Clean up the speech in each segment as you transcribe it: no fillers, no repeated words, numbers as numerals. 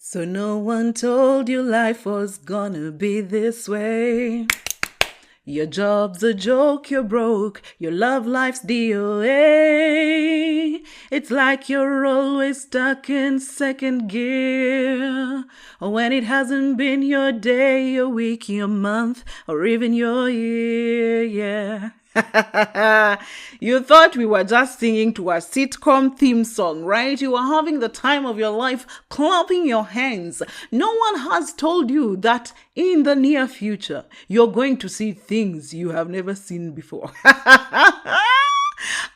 So no one told you life was gonna be this way. Your job's a joke, you're broke, your love life's DOA. It's like you're always stuck in second gear. Or when it hasn't been your day, your week, your month, or even your year, yeah. You thought we were just singing to a sitcom theme song, right? You were having the time of your life, clapping your hands. No one has told you that in the near future, you're going to see things you have never seen before.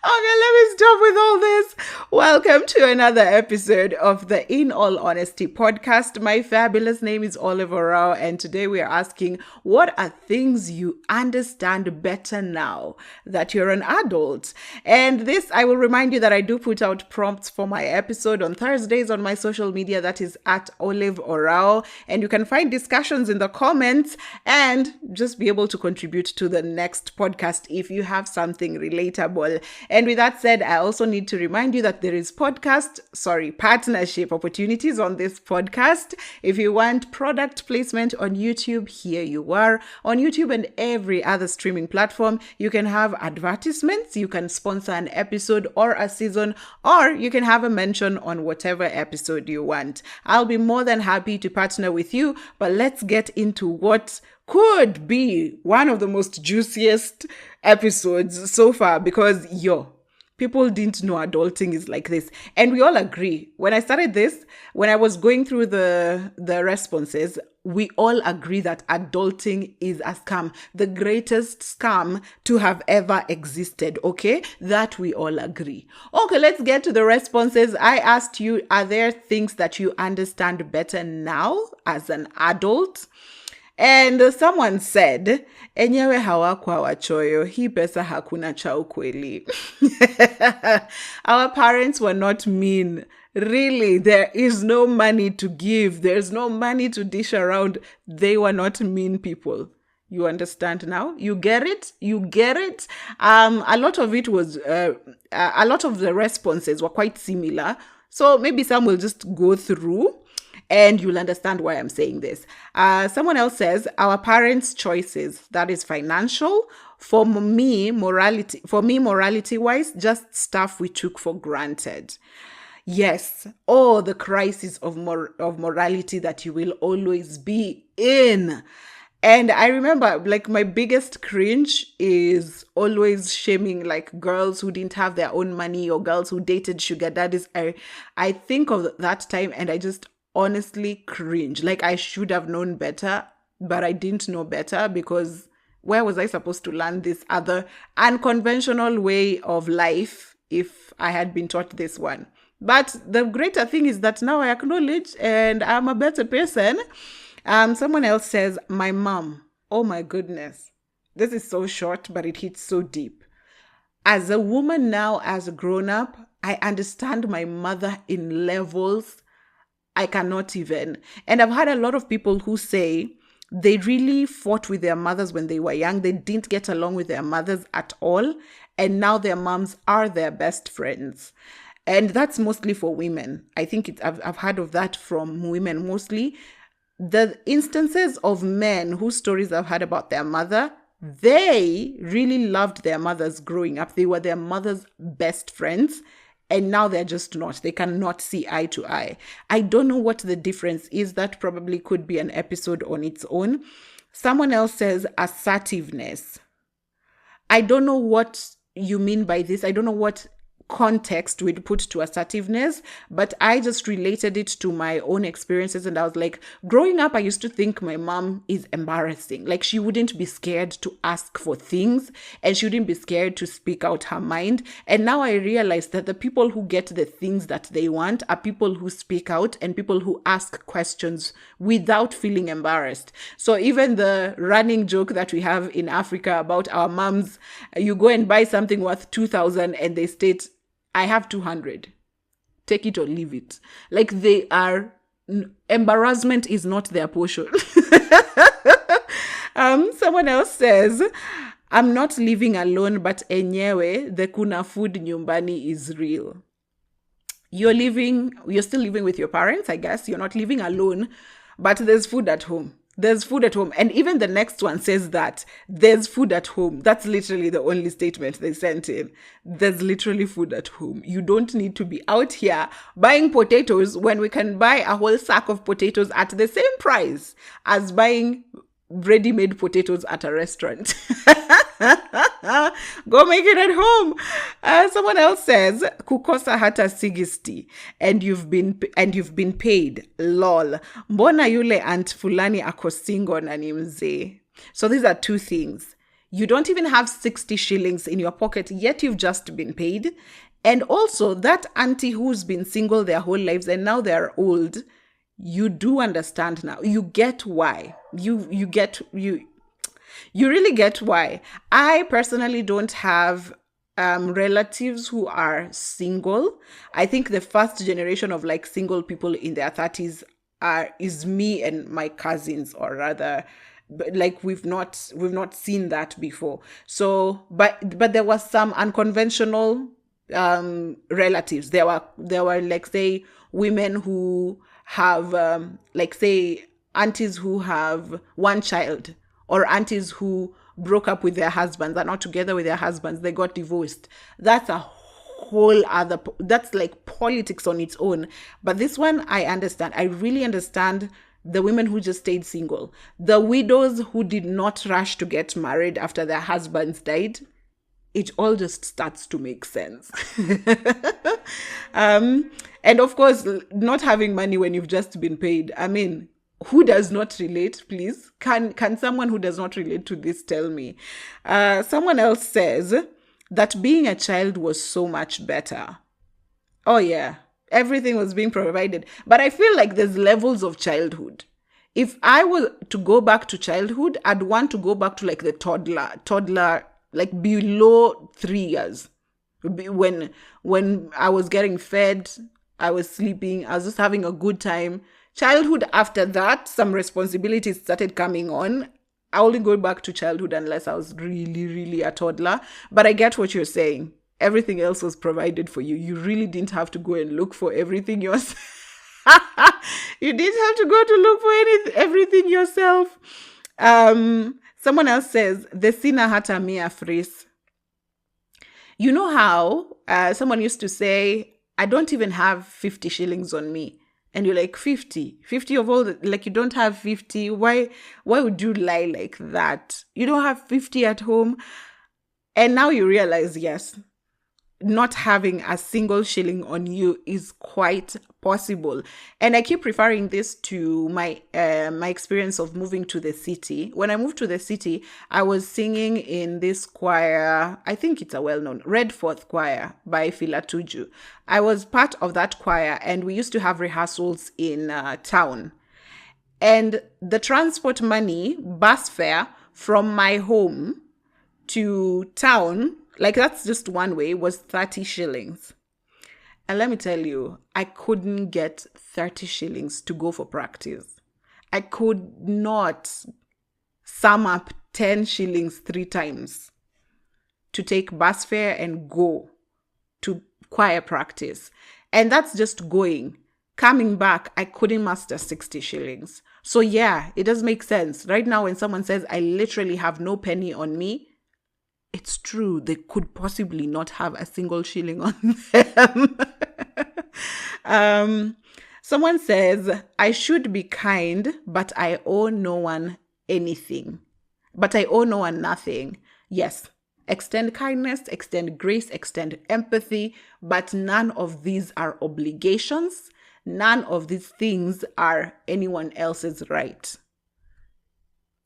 Okay, let me stop with all this. Welcome to another episode of the In All Honesty podcast. My fabulous name is Oliver Rao, and today we are asking, what are things you understand better now that you're an adult? And this, I will remind you that I do put out prompts for my episode on Thursdays on my social media. That is at Olive Orao, and you can find discussions in the comments and just be able to contribute to the next podcast if you have something relatable. And with that said, I also need to remind you that there is partnership opportunities on this podcast. If you want product placement on YouTube, here you are. On YouTube and every other streaming platform, you can have advertisements, you can sponsor an episode or a season, or you can have a mention on whatever episode you want. I'll be more than happy to partner with you, but let's get into what could be one of the most juiciest episodes so far, because people didn't know adulting is like this. And we all agree. When I started this, when I was going through the responses, we all agree that adulting is a scam, the greatest scam to have ever existed. Okay, that we all agree. Okay, let's get to the responses. I asked you, are there things that you understand better now as an adult? And someone said, enyewe hawakwa wachoyo, hii pesa hakuna cha ukweli. Our parents were not mean. Really, there is no money to give. There's no money to dish around. They were not mean people. You understand now? You get it? You get it? A lot of it was, a lot of the responses were quite similar. So maybe some will just go through and you'll understand why I'm saying this. Someone else says, our parents' choices, that is financial. For me, morality-wise, just stuff we took for granted. Yes, the crisis of morality that you will always be in. And I remember, my biggest cringe is always shaming, girls who didn't have their own money or girls who dated sugar daddies. I think of that time and I just honestly cringe. I should have known better, but I didn't know better, because where was I supposed to learn this other unconventional way of life if I had been taught this one? But the greater thing is that now I acknowledge and I'm a better person. Someone else says, my mom. Oh my goodness. This is so short, but it hits so deep. As a woman now, as a grown-up, I understand my mother in levels I cannot even. And I've had a lot of people who say they really fought with their mothers when they were young. They didn't get along with their mothers at all. And now their moms are their best friends. And that's mostly for women. I think I've heard of that from women mostly. The instances of men whose stories I've heard about their mother, they really loved their mothers growing up. They were their mother's best friends. And now they're just not. They cannot see eye to eye. I don't know what the difference is. That probably could be an episode on its own. Someone else says assertiveness. I don't know what you mean by this. I don't know what context we'd put to assertiveness, but I just related it to my own experiences. And I was like, growing up, I used to think my mom is embarrassing. She wouldn't be scared to ask for things and she wouldn't be scared to speak out her mind. And now I realize that the people who get the things that they want are people who speak out and people who ask questions without feeling embarrassed. So even the running joke that we have in Africa about our moms, you go and buy something worth 2,000 and they state, I have 200. Take it or leave it. They are, embarrassment is not their portion. Someone else says, I'm not living alone, but enyewe, the kuna food nyumbani is real. you're still living with your parents, I guess. You're not living alone, but there's food at home. There's food at home. And even the next one says that there's food at home. That's literally the only statement they sent in. There's literally food at home. You don't need to be out here buying potatoes when we can buy a whole sack of potatoes at the same price as buying ready-made potatoes at a restaurant. Go make it at home. Someone else says kukosa hata sigisti and you've been paid. Lol. Mbona yule aunt fulani ako single na ni mzee. So these are two things. You don't even have 60 shillings in your pocket, yet you've just been paid. And also that auntie who's been single their whole lives and now they're old, you do understand now. You get why. You really get why. I personally don't have relatives who are single. I think the first generation of like single people in their 30s is me and my cousins, or rather, like we've not seen that before. So, but there was some unconventional relatives. There were like, say, women who have like, say, aunties who have one child, or aunties who broke up with their husbands, are not together with their husbands, they got divorced. That's a whole other, that's like politics on its own. But this one, I understand. I really understand the women who just stayed single. The widows who did not rush to get married after their husbands died. It all just starts to make sense. And of course, not having money when you've just been paid. I mean, who does not relate, please? Can someone who does not relate to this tell me? Someone else says that being a child was so much better. Oh yeah, everything was being provided. But I feel like there's levels of childhood. If I were to go back to childhood, I'd want to go back to like the toddler, like below 3 years. When I was getting fed, I was sleeping, I was just having a good time. Childhood, after that, some responsibilities started coming on. I only go back to childhood unless I was really, really a toddler. But I get what you're saying. Everything else was provided for you. You really didn't have to go and look for everything yourself. You didn't have to go to look for everything yourself. Someone else says, the sina hata mia fris. You know how someone used to say, I don't even have 50 shillings on me. And you're like, 50 of all, like you don't have 50. Why would you lie like that? You don't have 50 at home. And now you realize, yes, not having a single shilling on you is quite possible. And I keep referring this to my experience of moving to the city. When I moved to the city, I was singing in this choir. I think it's a well-known Red Fourth Choir by Filatuju. I was part of that choir, and we used to have rehearsals in town. And the transport money, bus fare from my home to town, like that's just one way, was 30 shillings. And let me tell you, I couldn't get 30 shillings to go for practice. I could not sum up 10 shillings 3 times to take bus fare and go to choir practice. And that's just going. Coming back, I couldn't muster 60 shillings. So yeah, it does make sense. Right now, when someone says, I literally have no penny on me, it's true. They could possibly not have a single shilling on them. Someone says, I should be kind, but I owe no one anything. But I owe no one nothing. Yes, extend kindness, extend grace, extend empathy, but none of these are obligations. None of these things are anyone else's right.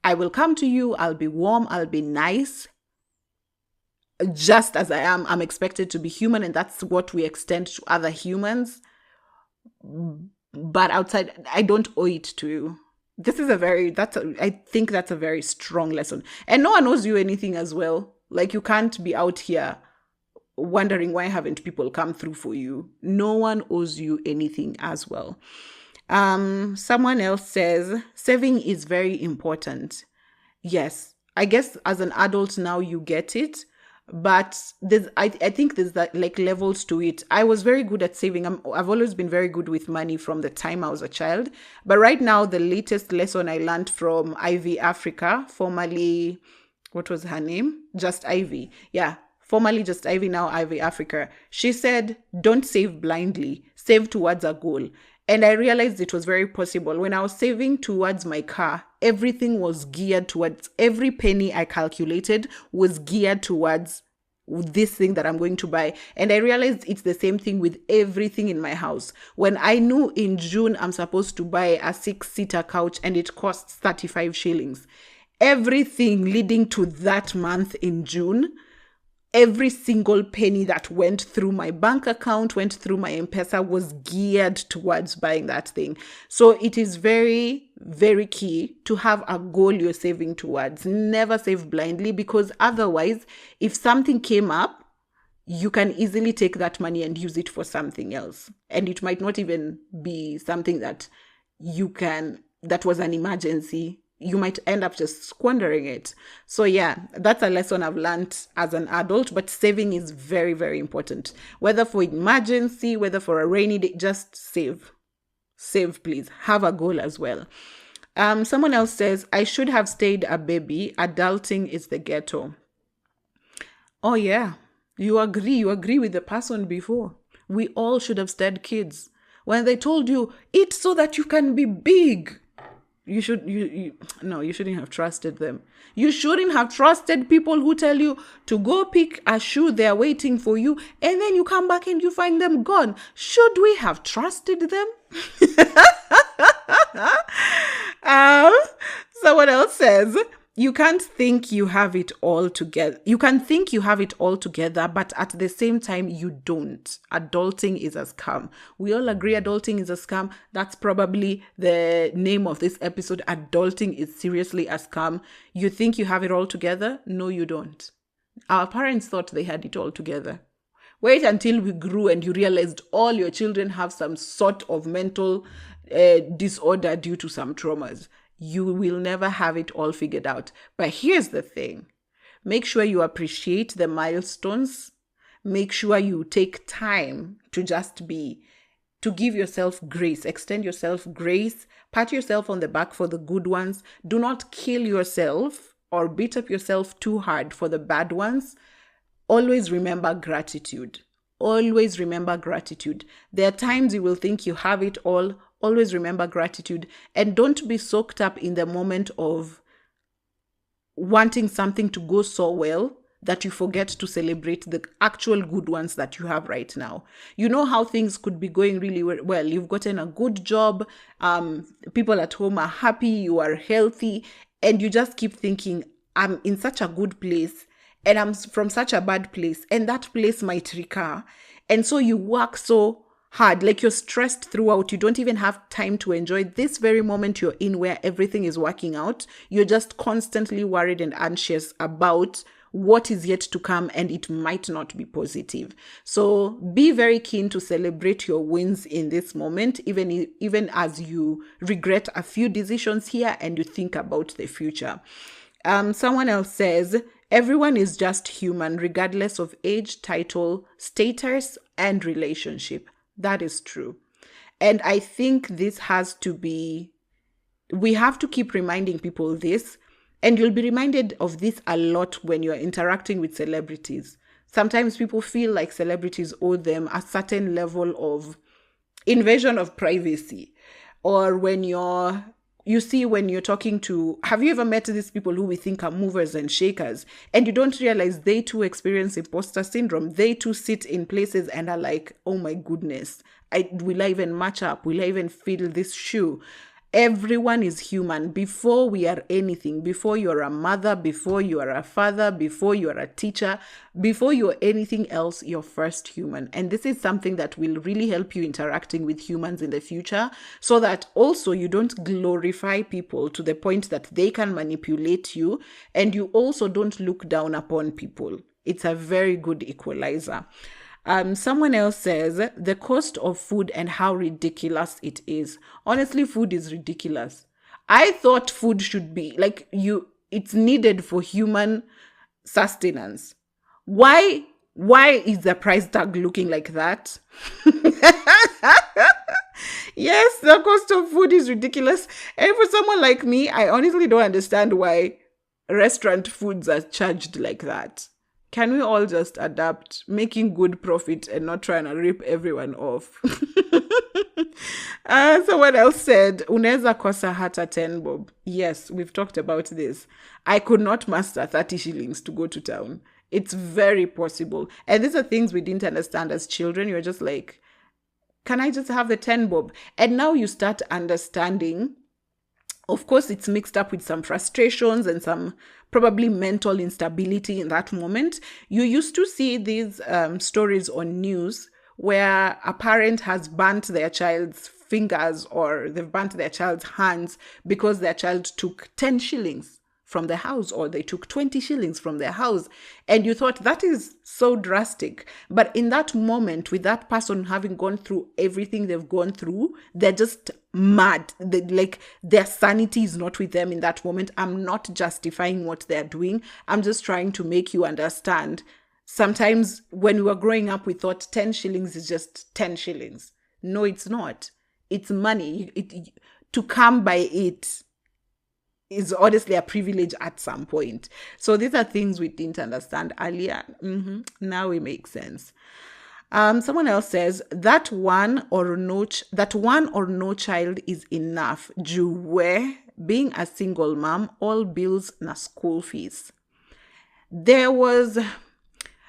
I will come to you. I'll be warm. I'll be nice. Just as I am, I'm expected to be human, and that's what we extend to other humans. But outside, I don't owe it to you. I think that's a very strong lesson. And no one owes you anything as well. Like, you can't be out here wondering why haven't people come through for you. No one owes you anything as well. Someone else says, saving is very important. Yes, I guess as an adult now you get it. But I think there's that like levels to it. I was very good at saving. I've always been very good with money from the time I was a child. But right now, the latest lesson I learned from Ivy Africa, formerly, what was her name? Just Ivy. Yeah, formerly Just Ivy, now Ivy Africa. She said, don't save blindly, save towards a goal. And I realized it was very possible. When I was saving towards my car, everything was geared towards, every penny I calculated was geared towards this thing that I'm going to buy. And I realized it's the same thing with everything in my house. When I knew in June I'm supposed to buy a 6-seater couch and it costs 35 shillings, everything leading to that month in June, every single penny that went through my bank account, went through my M-Pesa, was geared towards buying that thing. So it is very, very key to have a goal you're saving towards. Never save blindly, because otherwise, if something came up, you can easily take that money and use it for something else. And it might not even be something that that was an emergency. You might end up just squandering it. So yeah, that's a lesson I've learned as an adult, but saving is very, very important. Whether for emergency, whether for a rainy day, just save. Save, please. Have a goal as well. Someone else says, I should have stayed a baby. Adulting is the ghetto. Oh yeah, you agree with the person before. We all should have stayed kids. When they told you, eat so that you can be big, you shouldn't have trusted them. You shouldn't have trusted people who tell you to go pick a shoe, they're waiting for you, and then you come back and you find them gone. Should we have trusted them? Someone else says, you can't think you have it all together. You can think you have it all together, but at the same time, you don't. Adulting is a scam. We all agree adulting is a scam. That's probably the name of this episode. Adulting is seriously a scam. You think you have it all together? No, you don't. Our parents thought they had it all together. Wait until we grew and you realized all your children have some sort of mental disorder due to some traumas. You will never have it all figured out. But here's the thing. Make sure you appreciate the milestones. Make sure you take time to just be, to give yourself grace, extend yourself grace, pat yourself on the back for the good ones. Do not kill yourself or beat up yourself too hard for the bad ones. Always remember gratitude. Always remember gratitude. There are times you will think you have it all. Always remember gratitude, and don't be soaked up in the moment of wanting something to go so well that you forget to celebrate the actual good ones that you have right now. You know how things could be going really well. You've gotten a good job. People at home are happy. You are healthy. And you just keep thinking, I'm in such a good place and I'm from such a bad place, and that place might recur. And so you work so hard, like you're stressed throughout. You don't even have time to enjoy this very moment you're in where everything is working out. You're just constantly worried and anxious about what is yet to come, and it might not be positive. So be very keen to celebrate your wins in this moment, even as you regret a few decisions here and you think about the future. Someone else says, everyone is just human, regardless of age, title, status, and relationship. That is true. And I think this has to be, we have to keep reminding people this, and you'll be reminded of this a lot when you're interacting with celebrities. Sometimes people feel like celebrities owe them a certain level of invasion of privacy. Or when you're talking to, have you ever met these people who we think are movers and shakers, and you don't realize they too experience imposter syndrome? They too sit in places and are like, oh my goodness, will I even match up? Will I even fill this shoe? Everyone is human. Before we are anything, before you're a mother, before you are a father, before you are a teacher, before you're anything else, you're first human. And this is something that will really help you interacting with humans in the future, so that also you don't glorify people to the point that they can manipulate you, and you also don't look down upon people. It's a very good equalizer. Someone else says, the cost of food and how ridiculous it is. Honestly, food is ridiculous. I thought food should be like it's needed for human sustenance. Why is the price tag looking like that? Yes, the cost of food is ridiculous. And for someone like me, I honestly don't understand why restaurant foods are charged like that. Can we all just adapt, making good profit and not trying to rip everyone off? Someone else said, unaweza kosa hata 10 bob. Yes, we've talked about this. I could not muster 30 shillings to go to town. It's very possible. And these are things we didn't understand as children. You're just like, can I just have the 10 bob? And now you start understanding. Of course, it's mixed up with some frustrations and some probably mental instability in that moment. You used to see these stories on news where a parent has burnt their child's fingers or they've burnt their child's hands because their child took 10 shillings from the house, or they took 20 shillings from their house. And you thought that is so drastic. But in that moment, with that person having gone through everything they've gone through, they're just mad. Like their sanity is not with them in that moment. I'm not justifying what they're doing. I'm just trying to make you understand. Sometimes when we were growing up, we thought 10 shillings is just 10 shillings. No, it's not. It's money. To come by it is honestly a privilege at some point. So these are things we didn't understand earlier. Now it makes sense. Someone else says that one or no child is enough. Juwe, being a single mom, all bills na school fees. There was,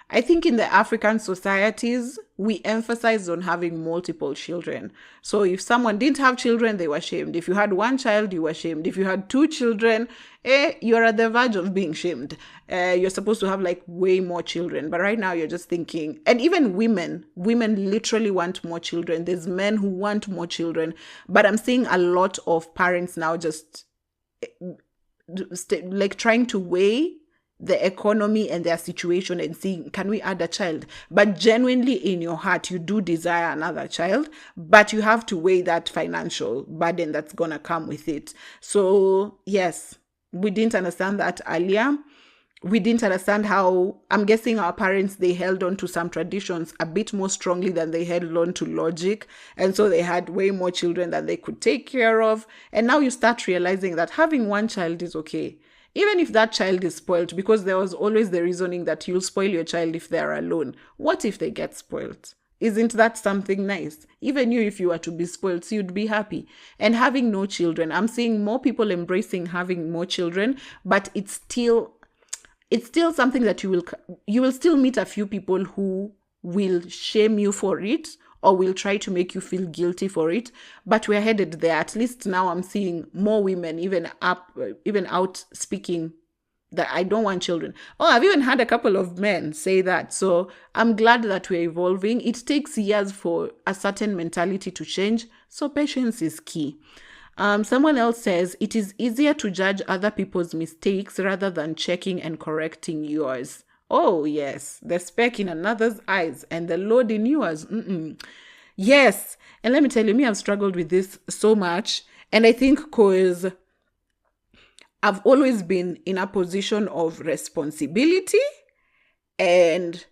I think in the African societies, we emphasized on having multiple children. So if someone didn't have children, they were shamed. If you had one child, you were shamed. If you had two children, you're at the verge of being shamed. You're supposed to have like way more children. But right now you're just thinking, and even women literally want more children. There's men who want more children. But I'm seeing a lot of parents now just like trying to weigh the economy and their situation and seeing, can we add a child? But genuinely in your heart, you do desire another child, but you have to weigh that financial burden that's going to come with it. So yes, we didn't understand that earlier. We didn't understand how, I'm guessing our parents, they held on to some traditions a bit more strongly than they held on to logic. And so they had way more children than they could take care of. And now you start realizing that having one child is okay. Even if that child is spoiled, because there was always the reasoning that you'll spoil your child if they're alone. What if they get spoiled? Isn't that something nice? Even you, if you were to be spoiled, so you'd be happy. And having no children, I'm seeing more people embracing having more children, but it's still something that you will still meet a few people who will shame you for it, or will try to make you feel guilty for it. But we're headed there. At least now I'm seeing more women even out speaking that I don't want children. Oh, I've even had a couple of men say that. So I'm glad that we're evolving. It takes years for a certain mentality to change. So patience is key. Someone else says, it is easier to judge other people's mistakes rather than checking and correcting yours. Oh, yes, the speck in another's eyes and the load in yours. Yes. And let me tell you, me, I've struggled with this so much. And I think because I've always been in a position of responsibility. And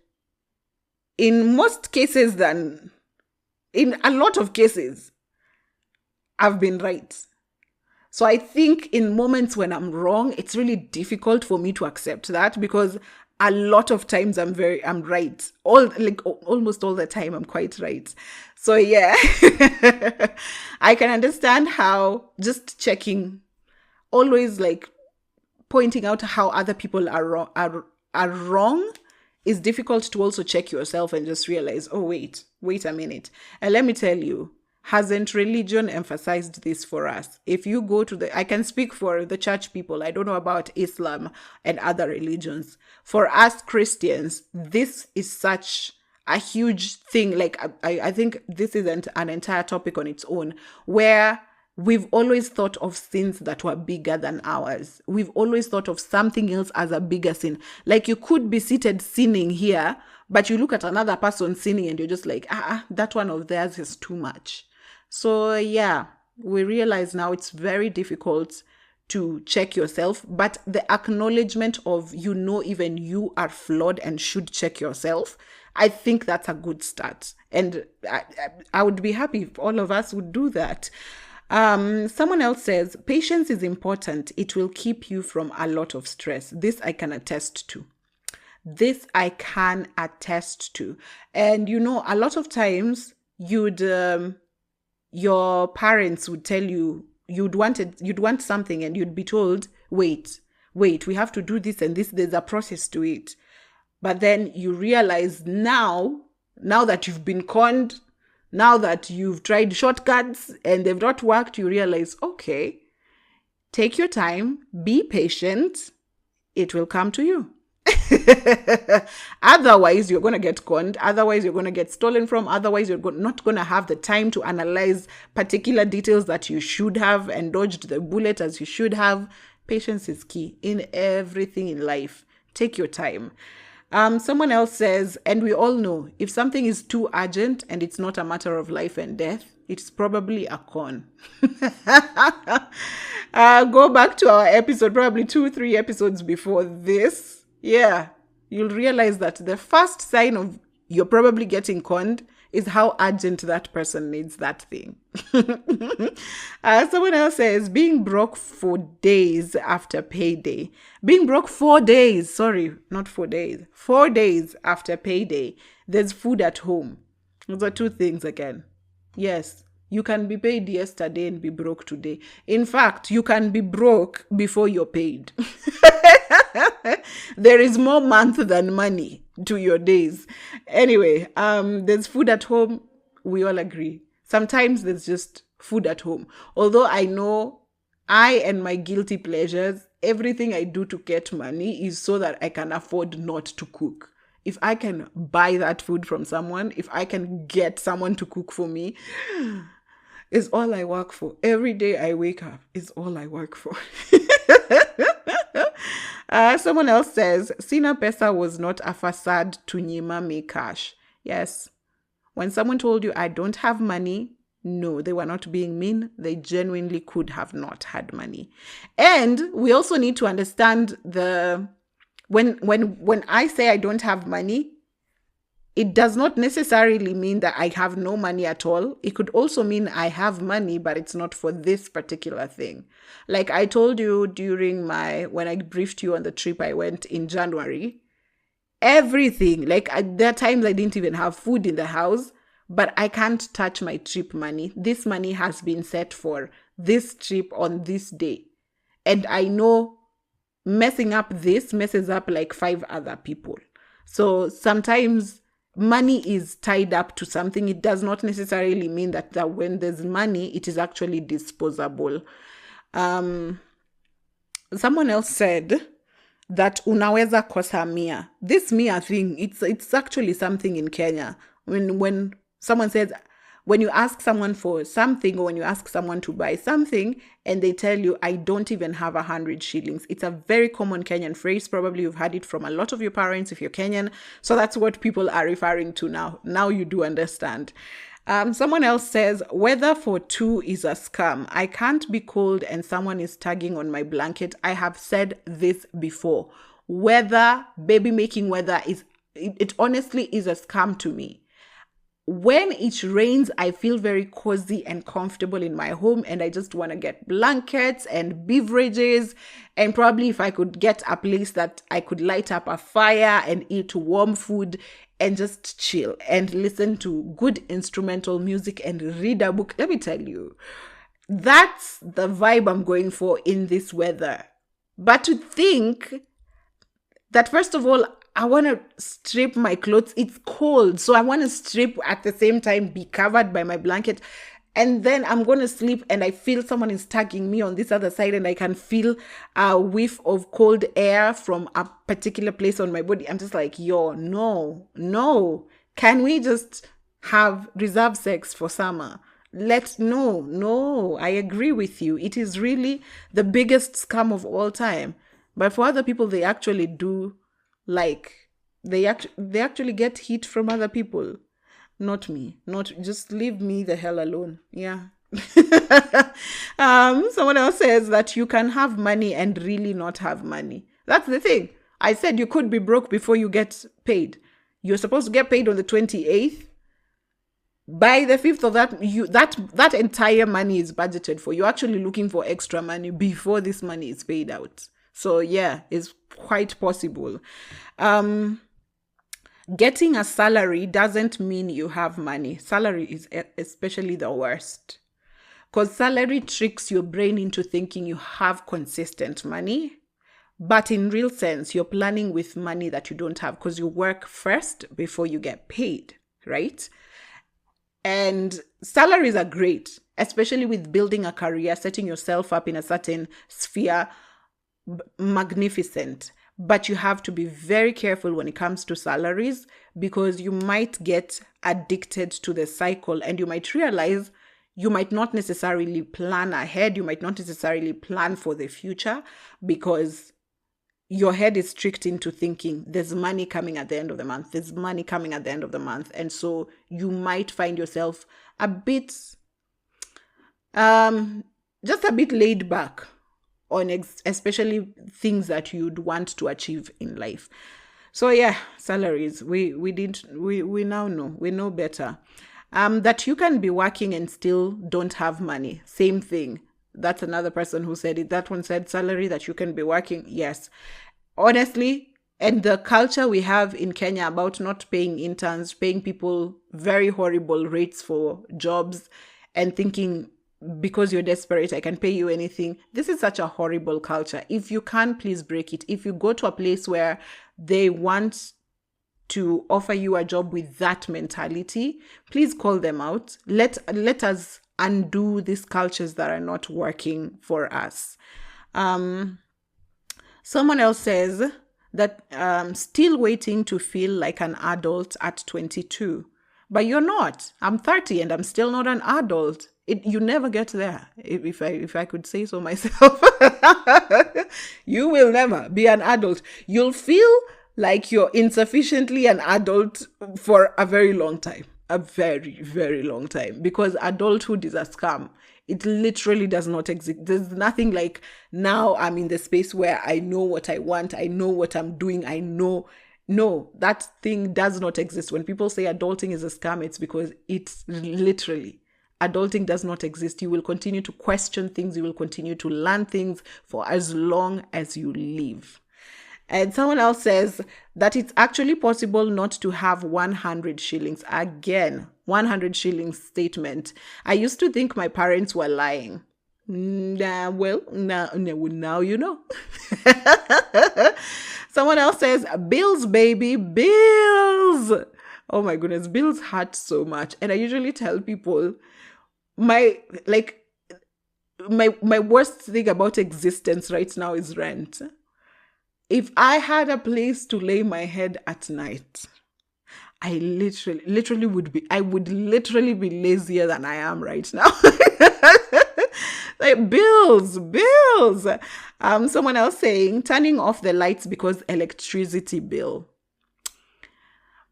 in most cases, in a lot of cases, I've been right. So I think in moments when I'm wrong, it's really difficult for me to accept that, because a lot of times I'm right. Almost all the time I'm quite right. So yeah, I can understand how just checking, always like pointing out how other people are wrong is difficult to also check yourself and just realize, oh, wait a minute. And let me tell you, hasn't religion emphasized this for us? If you go to I can speak for the church people. I don't know about Islam and other religions. For us Christians, this is such a huge thing. Like, I think this is an entire topic on its own, where we've always thought of sins that were bigger than ours. We've always thought of something else as a bigger sin. Like, you could be seated sinning here, but you look at another person sinning and you're just like, that one of theirs is too much. So yeah, we realize now it's very difficult to check yourself, but the acknowledgement of, even you are flawed and should check yourself, I think that's a good start. And I would be happy if all of us would do that. Someone else says, patience is important. It will keep you from a lot of stress. This I can attest to. And a lot of times your parents would tell you you'd want something, and you'd be told, wait, we have to do this and this, there's a process to it. But then you realize now that you've been conned, now that you've tried shortcuts and they've not worked, you realize, okay, take your time, be patient, it will come to you. Otherwise, you're going to get conned. Otherwise, you're going to get stolen from. Otherwise, you're not going to have the time to analyze particular details that you should have and dodged the bullet as you should have. Patience is key in everything in life. Take your time. Someone else says, and we all know, if something is too urgent and it's not a matter of life and death, it's probably a con. Go back to our episode, probably 2-3 episodes before this. Yeah, you'll realize that the first sign of you're probably getting conned is how urgent that person needs that thing. Someone else says, being broke for days after payday. Being broke 4 days, sorry, not 4 days, 4 days after payday. There's food at home. Those are two things again. Yes, you can be paid yesterday and be broke today. In fact, you can be broke before you're paid. There is more month than money to your days. Anyway, there's food at home. We all agree. Sometimes there's just food at home. Although I know I and my guilty pleasures, everything I do to get money is so that I can afford not to cook. If I can buy that food from someone, if I can get someone to cook for me, is all I work for. Every day I wake up is all I work for. Someone else says, Sina Pesa was not a facade to Nyima me cash. Yes. When someone told you, I don't have money, no, they were not being mean. They genuinely could have not had money. And we also need to understand when I say I don't have money, it does not necessarily mean that I have no money at all. It could also mean I have money, but it's not for this particular thing. Like I told you when I briefed you on the trip I went in January, everything, like there are times I didn't even have food in the house, but I can't touch my trip money. This money has been set for this trip on this day. And I know messing up this messes up like 5 other people. So sometimes money is tied up to something. It does not necessarily mean that when there's money, it is actually disposable. Someone else said that unaweza kosa mia. This mia thing, it's actually something in Kenya. When someone says, when you ask someone for something or when you ask someone to buy something and they tell you, I don't even have 100 shillings. It's a very common Kenyan phrase. Probably you've heard it from a lot of your parents if you're Kenyan. So that's what people are referring to now. Now you do understand. Someone else says, weather for 2 is a scam. I can't be cold and someone is tugging on my blanket. I have said this before. Baby making weather, it honestly is a scam to me. When it rains, I feel very cozy and comfortable in my home and I just want to get blankets and beverages, and probably if I could get a place that I could light up a fire and eat warm food and just chill and listen to good instrumental music and read a book. Let me tell you, that's the vibe I'm going for in this weather. But to think that, first of all, I want to strip my clothes. It's cold. So I want to strip at the same time, be covered by my blanket. And then I'm going to sleep and I feel someone is tugging me on this other side and I can feel a whiff of cold air from a particular place on my body. I'm just like, no. Can we just have reserve sex for summer? No, I agree with you. It is really the biggest scam of all time. But for other people, they actually do. Like, they actually get heat from other people. Not me. Just leave me the hell alone. Yeah. Someone else says that you can have money and really not have money. That's the thing. I said you could be broke before you get paid. You're supposed to get paid on the 28th. By the 5th of that entire money is budgeted for. You're actually looking for extra money before this money is paid out. So yeah, it's quite possible. Getting a salary doesn't mean you have money. Salary is especially the worst. Because salary tricks your brain into thinking you have consistent money. But in real sense, you're planning with money that you don't have because you work first before you get paid, right? And salaries are great, especially with building a career, setting yourself up in a certain sphere, magnificent. But you have to be very careful when it comes to salaries because you might get addicted to the cycle and you might realize you might not necessarily plan ahead. You might not necessarily plan for the future because your head is tricked into thinking there's money coming at the end of the month. There's money coming at the end of the month. And so you might find yourself a bit, just a bit laid back on especially things that you'd want to achieve in life. So yeah, salaries, we now know, we know better. That you can be working and still don't have money. Same thing. That's another person who said it. That one said salary, that you can be working. Yes. Honestly, and the culture we have in Kenya about not paying interns, paying people very horrible rates for jobs and thinking because you're desperate, I can pay you anything. This is such a horrible culture. If you can, please break it. If you go to a place where they want to offer you a job with that mentality, please call them out. Let us undo these cultures that are not working for us. Someone else says that still waiting to feel like an adult at 22. But you're not. I'm 30 and I'm still not an adult. You never get there, if I could say so myself. You will never be an adult. You'll feel like you're insufficiently an adult for a very long time. A very, very long time. Because adulthood is a scam. It literally does not exist. There's nothing like now I'm in the space where I know what I want. I know what I'm doing. I know. No, that thing does not exist. When people say adulting is a scam, it's because it's literally, adulting does not exist. You will continue to question things. You will continue to learn things for as long as you live. And someone else says that it's actually possible not to have 100 shillings. Again, 100 shillings statement. I used to think my parents were lying. Now you know. Someone else says, bills, baby, bills. Oh my goodness, bills hurt so much. And I usually tell people, my worst thing about existence right now is rent. If I had a place to lay my head at night, I literally would be lazier than I am right now. Like bills. Someone else saying turning off the lights because electricity bill.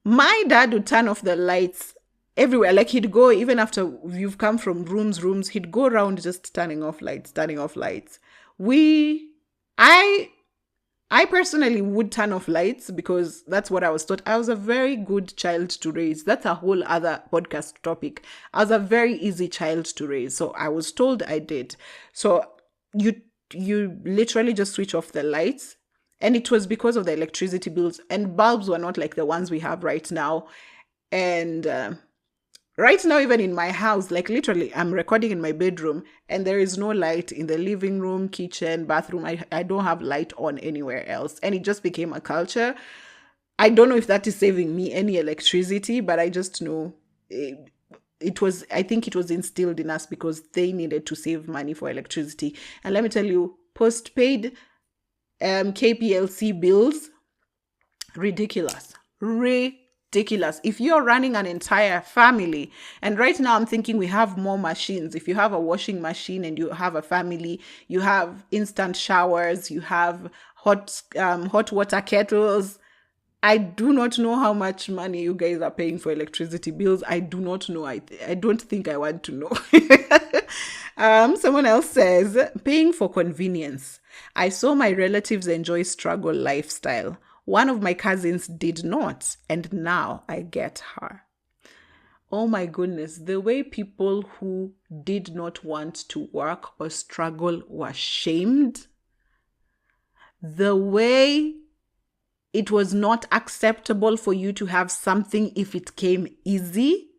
My dad would turn off the lights everywhere. Like he'd go, even after you've come from rooms, he'd go around just turning off lights. I personally would turn off lights because that's what I was taught. I was a very good child to raise. That's a whole other podcast topic. I was a very easy child to raise. So I was told I did. So you literally just switch off the lights. And it was because of the electricity bills. And bulbs were not like the ones we have right now. And right now, even in my house, like literally, I'm recording in my bedroom and there is no light in the living room, kitchen, bathroom. I don't have light on anywhere else. And it just became a culture. I don't know if that is saving me any electricity, but I just know I think it was instilled in us because they needed to save money for electricity. And let me tell you, postpaid KPLC bills, ridiculous. If you're running an entire family, and right now I'm thinking we have more machines. If you have a washing machine and you have a family, you have instant showers, you have hot water kettles. I do not know how much money you guys are paying for electricity bills. I do not know. I don't think I want to know. Someone else says, paying for convenience. I saw my relatives enjoy struggle lifestyle. One of my cousins did not, and now I get her. Oh my goodness, the way people who did not want to work or struggle were shamed, the way it was not acceptable for you to have something if it came easy.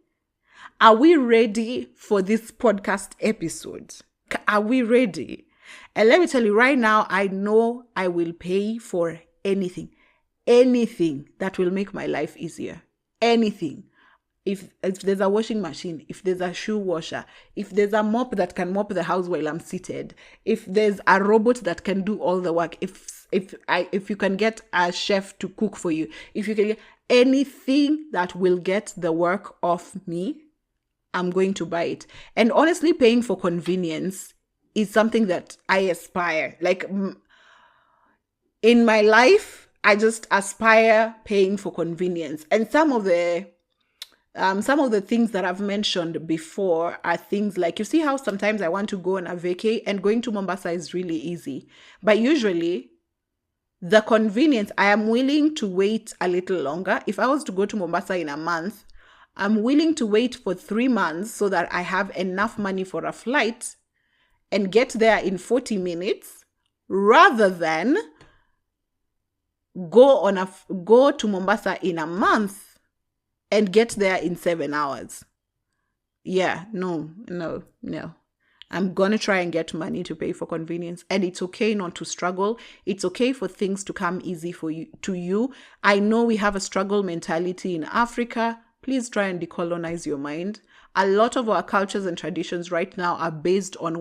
Are we ready for this podcast episode? Are we ready? And let me tell you right now, I know I will pay for anything that will make my life easier. Anything. If there's a washing machine, if there's a shoe washer, if there's a mop that can mop the house while I'm seated, if there's a robot that can do all the work, if you can get a chef to cook for you, if you can get anything that will get the work off me, I'm going to buy it. And honestly, paying for convenience is something that I aspire. Like in my life, I just aspire paying for convenience. And some of the things that I've mentioned before are things like, you see how sometimes I want to go on a vacay, and going to Mombasa is really easy. But usually, the convenience, I am willing to wait a little longer. If I was to go to Mombasa in a month, I'm willing to wait for 3 months so that I have enough money for a flight and get there in 40 minutes rather than go to Mombasa in a month and get there in 7 hours. Yeah, no. I'm going to try and get money to pay for convenience. And it's okay not to struggle. It's okay for things to come easy to you. I know we have a struggle mentality in Africa. Please try and decolonize your mind. A lot of our cultures and traditions right now are based on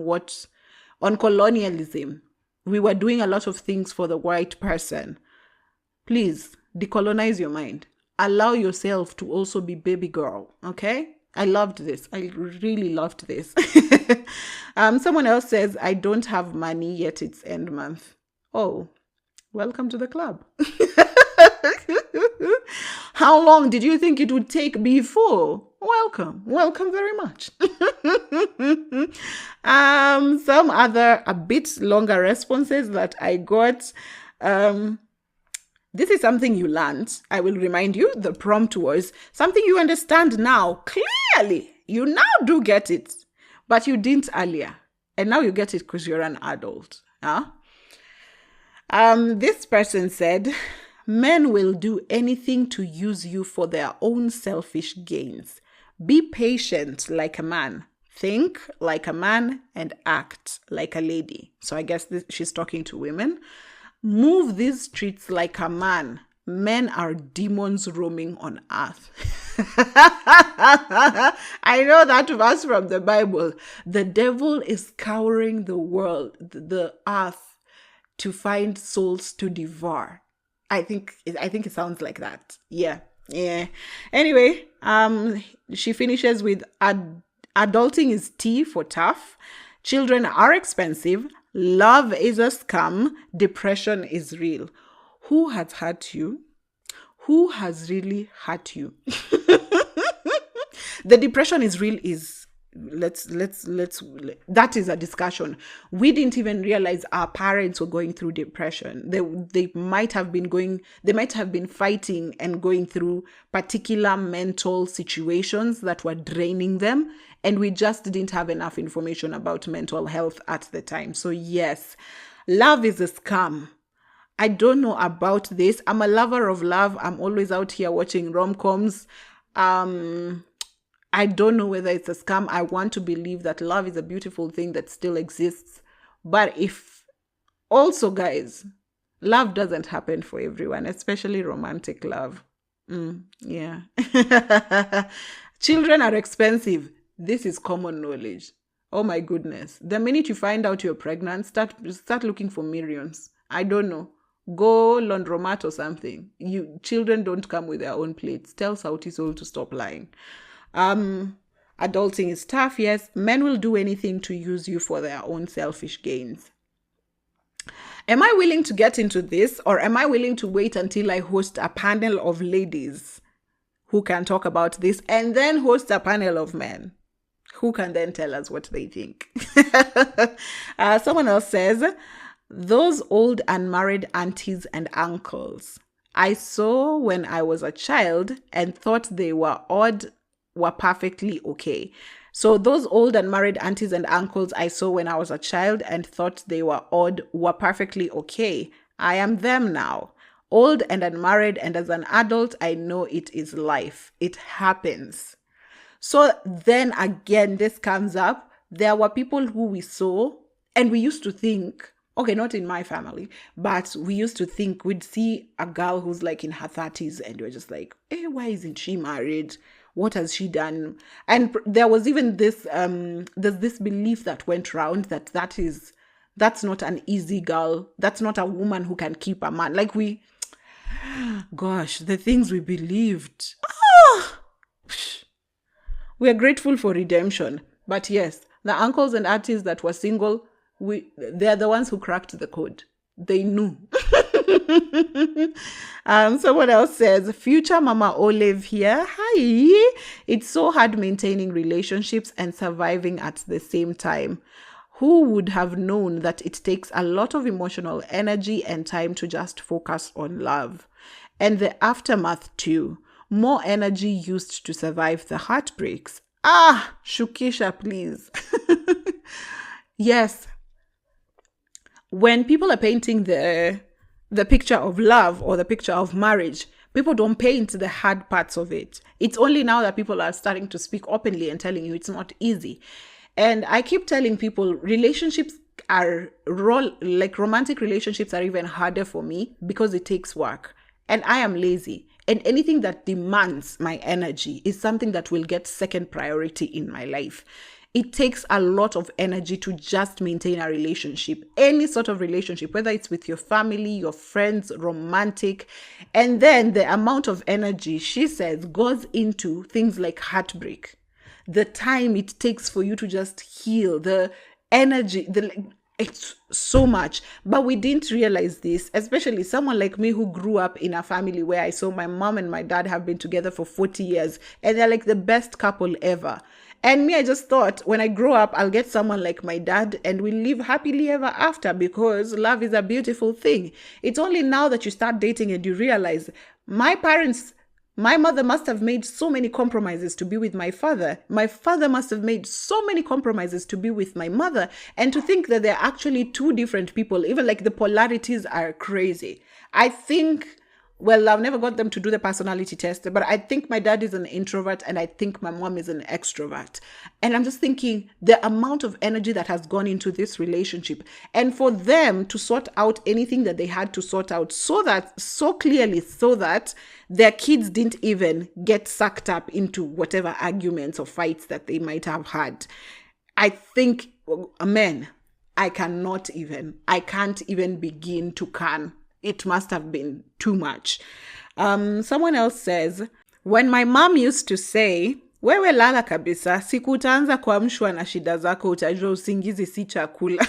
colonialism. We were doing a lot of things for the white person. Please decolonize your mind. Allow yourself to also be baby girl, okay? I loved this. I really loved this. Someone else says, I don't have money, yet it's end month. Oh, welcome to the club. How long did you think it would take before? Welcome very much. Some other a bit longer responses that I got. This is something you learned. I will remind you, the prompt was something you understand now. Clearly, you now do get it, but you didn't earlier. And now you get it because you're an adult. Huh? This person said, men will do anything to use you for their own selfish gains. Be patient like a man. Think like a man and act like a lady. So I guess she's talking to women. Move these streets like a man. Men are demons roaming on earth. I know that verse from the Bible. The devil is scouring the world, the earth, to find souls to devour. I think it sounds like that. Yeah. Anyway, she finishes with adulting is T for tough. Children are expensive. Love is a scam. Depression is real. Who has hurt you? Who has really hurt you? The depression is real is let's that is a discussion. We didn't even realize our parents were going through depression. They might have been fighting and going through particular mental situations that were draining them, and we just didn't have enough information about mental health at the time. So yes, love is a scam. I don't know about this. I'm a lover of love. I'm always out here watching rom-coms. I don't know whether it's a scam. I want to believe that love is a beautiful thing that still exists. But guys, love doesn't happen for everyone, especially romantic love. Yeah. Children are expensive. This is common knowledge. Oh my goodness. The minute you find out you're pregnant, start looking for millions. I don't know. Go laundromat or something. Children don't come with their own plates. Tell Sauti Soul to stop lying. Adulting is tough. Yes, men will do anything to use you for their own selfish gains. Am I willing to get into this, or am I willing to wait until I host a panel of ladies who can talk about this and then host a panel of men? Who can then tell us what they think? Someone else says, those old unmarried aunties and uncles I saw when I was a child and thought they were odd were perfectly okay. So those old unmarried aunties and uncles I saw when I was a child and thought they were odd were perfectly okay. I am them now. Old and unmarried, and as an adult, I know it is life. It happens. So then again, this comes up. There were people who we saw and we used to think, okay, not in my family, but we used to think we'd see a girl who's like in her 30s and we're just like, hey, why isn't she married? What has she done? And there was even this, there's this belief that went around that's not an easy girl. That's not a woman who can keep a man. Like gosh, the things we believed. We are grateful for redemption. But yes, the uncles and aunties that were single, they're the ones who cracked the code. They knew. Someone else says, future Mama Olive here. Hi. It's so hard maintaining relationships and surviving at the same time. Who would have known that it takes a lot of emotional energy and time to just focus on love? And the aftermath too. More energy used to survive the heartbreaks. Shukisha, please. Yes. When people are painting the picture of love or the picture of marriage, people don't paint the hard parts of it. It's only now that people are starting to speak openly and telling you it's not easy. And I keep telling people relationships romantic relationships are even harder for me because it takes work. And I am lazy. And anything that demands my energy is something that will get second priority in my life. It takes a lot of energy to just maintain a relationship, any sort of relationship, whether it's with your family, your friends, romantic. And then the amount of energy, she says, goes into things like heartbreak. The time it takes for you to just heal, the energy, it's so much. But we didn't realize this, especially someone like me who grew up in a family where I saw my mom and my dad have been together for 40 years and they're like the best couple ever. And me, I just thought when I grow up, I'll get someone like my dad and we'll live happily ever after because love is a beautiful thing. It's only now that you start dating and you realize my mother must have made so many compromises to be with my father. My father must have made so many compromises to be with my mother. And to think that they're actually two different people, even like the polarities are crazy. I think, well, I've never got them to do the personality test, but I think my dad is an introvert and I think my mom is an extrovert. And I'm just thinking the amount of energy that has gone into this relationship and for them to sort out anything that they had to sort out so that their kids didn't even get sucked up into whatever arguments or fights that they might have had. I think, man, I can't even begin to can. It must have been too much. Someone else says, when my mom used to say, wewe lala kabisa, siku utaanza kuamshwa na shida zako utajua usingizi si chakula.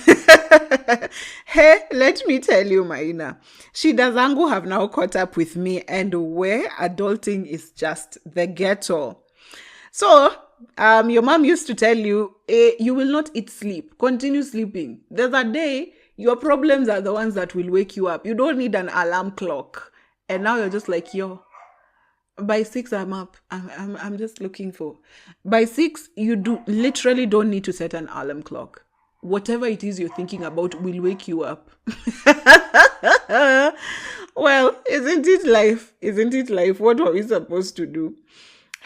Hey, let me tell you, Maina, shida zangu have now caught up with me and where adulting is just the ghetto. So, your mom used to tell you, you will not eat sleep. Continue sleeping. There's a day, your problems are the ones that will wake you up. You don't need an alarm clock. And now you're just like, by 6 I'm up. I'm just looking for. By 6, you literally don't need to set an alarm clock. Whatever it is you're thinking about will wake you up. Well, isn't it life? Isn't it life? What are we supposed to do?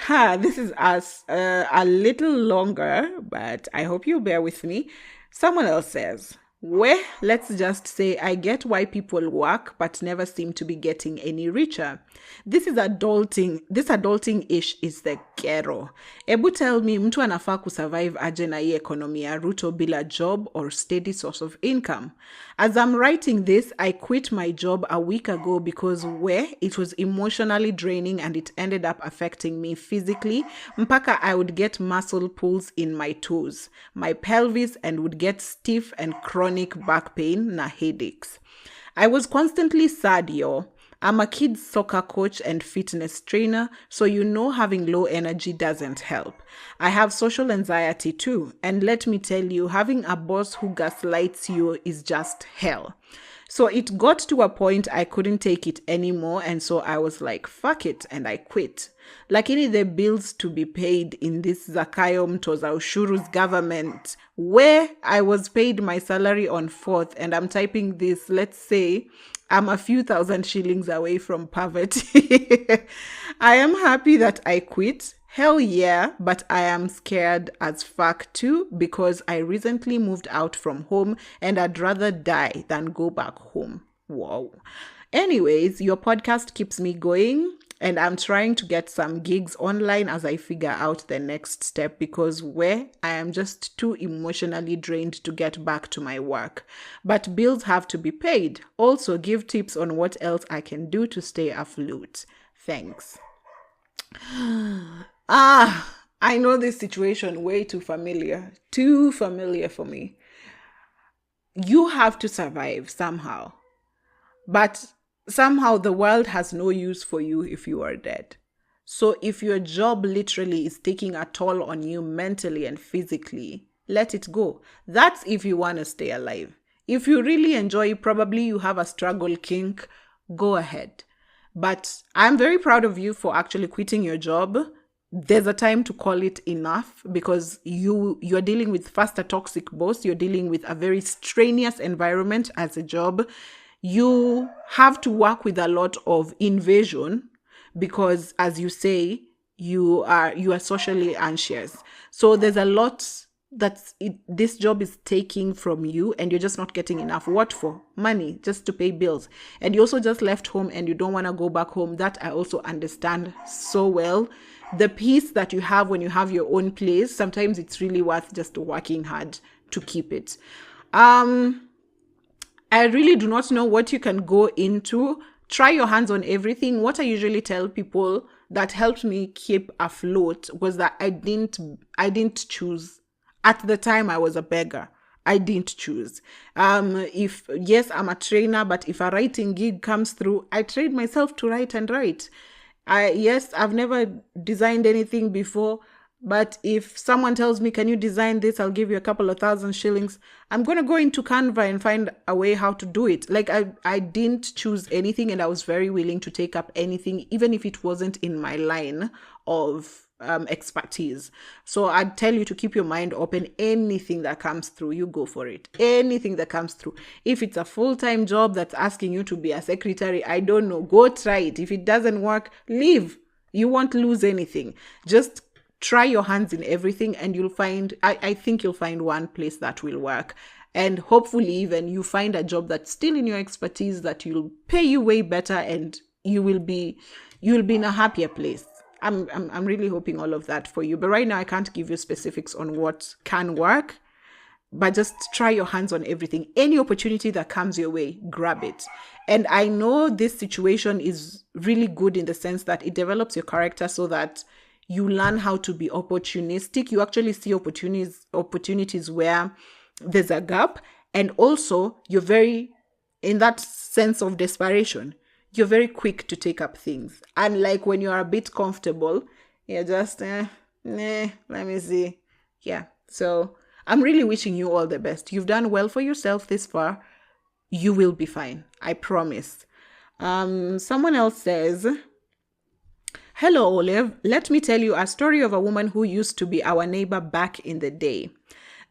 This is us a little longer, but I hope you bear with me. Someone else says, well, let's just say I get why people work but never seem to be getting any richer. This adulting-ish is the ghetto. Ebu tell me mtu anafaa kusurvive aje na hii economy ya Ruto bila job or steady source of income. As I'm writing this, I quit my job a week ago because it was emotionally draining and it ended up affecting me physically. Mpaka I would get muscle pulls in my toes, my pelvis, and would get stiff and chronic back pain na headaches. I was constantly sad, I'm a kids soccer coach and fitness trainer, so you know having low energy doesn't help. I have social anxiety too, and let me tell you, having a boss who gaslights you is just hell. So it got to a point I couldn't take it anymore, and so I was like, fuck it, and I quit. Lakini the bills to be paid in this Zakayo Mtoza Ushuru's government, where I was paid my salary on 4th, and I'm typing this, let's say, I'm a few thousand shillings away from poverty. I am happy that I quit. Hell yeah, but I am scared as fuck too because I recently moved out from home and I'd rather die than go back home. Wow. Anyways, your podcast keeps me going and I'm trying to get some gigs online as I figure out the next step because where I am just too emotionally drained to get back to my work. But bills have to be paid. Also, give tips on what else I can do to stay afloat. Thanks. I know this situation way too familiar for me. You have to survive somehow, but somehow the world has no use for you if you are dead. So if your job literally is taking a toll on you mentally and physically, let it go. That's if you want to stay alive. If you really enjoy, probably you have a struggle kink, go ahead. But I'm very proud of you for actually quitting your job. There's a time to call it enough because you're dealing with first a toxic boss. You're dealing with a very strenuous environment as a job. You have to work with a lot of invasion because, as you say, you are socially anxious. So there's a lot this job is taking from you and you're just not getting enough. What for? Money, just to pay bills. And you also just left home and you don't want to go back home. That I also understand so well. The peace that you have when you have your own place, sometimes it's really worth just working hard to keep it. I really do not know what you can go into. Try your hands on everything. What I usually tell people that helped me keep afloat was that I didn't choose. At the time, I was a beggar. I didn't choose. Yes, I'm a trainer, but if a writing gig comes through, I train myself to write and write. Yes, I've never designed anything before, but if someone tells me, can you design this? I'll give you a couple of 1,000 shillings. I'm going to go into Canva and find a way how to do it. Like I didn't choose anything and I was very willing to take up anything, even if it wasn't in my line of expertise. So I'd tell you to keep your mind open. Anything that comes through, you go for it. Anything that comes through. If it's a full-time job that's asking you to be a secretary, I don't know, go try it. If it doesn't work, leave. You won't lose anything. Just try your hands in everything and you'll find, I think you'll find one place that will work. And hopefully even you find a job that's still in your expertise that will pay you way better and you will be in a happier place. I'm really hoping all of that for you. But right now I can't give you specifics on what can work. But just try your hands on everything. Any opportunity that comes your way, grab it. And I know this situation is really good in the sense that it develops your character so that you learn how to be opportunistic. You actually see opportunities where there's a gap. And also, you're very, in that sense of desperation, you're very quick to take up things. Unlike when you're a bit comfortable, you're just, let me see. Yeah. So I'm really wishing you all the best. You've done well for yourself this far. You will be fine. I promise. Someone else says, hello, Olive. Let me tell you a story of a woman who used to be our neighbor back in the day.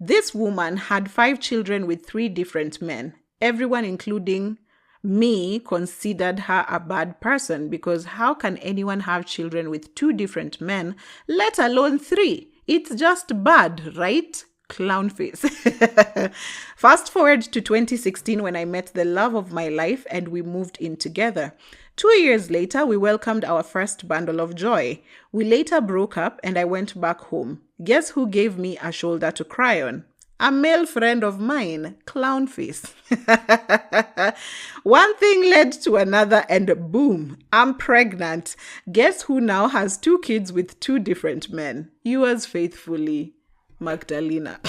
This woman had 5 children with 3 different men. Everyone, including me, considered her a bad person because how can anyone have children with 2 different men, let alone 3? It's just bad, right? Clown face. Fast forward to 2016 when I met the love of my life and we moved in together. 2 years later, we welcomed our first bundle of joy. We later broke up and I went back home. Guess who gave me a shoulder to cry on? A male friend of mine, clown face. One thing led to another and boom, I'm pregnant. Guess who now has 2 kids with 2 different men? Yours faithfully, Magdalena.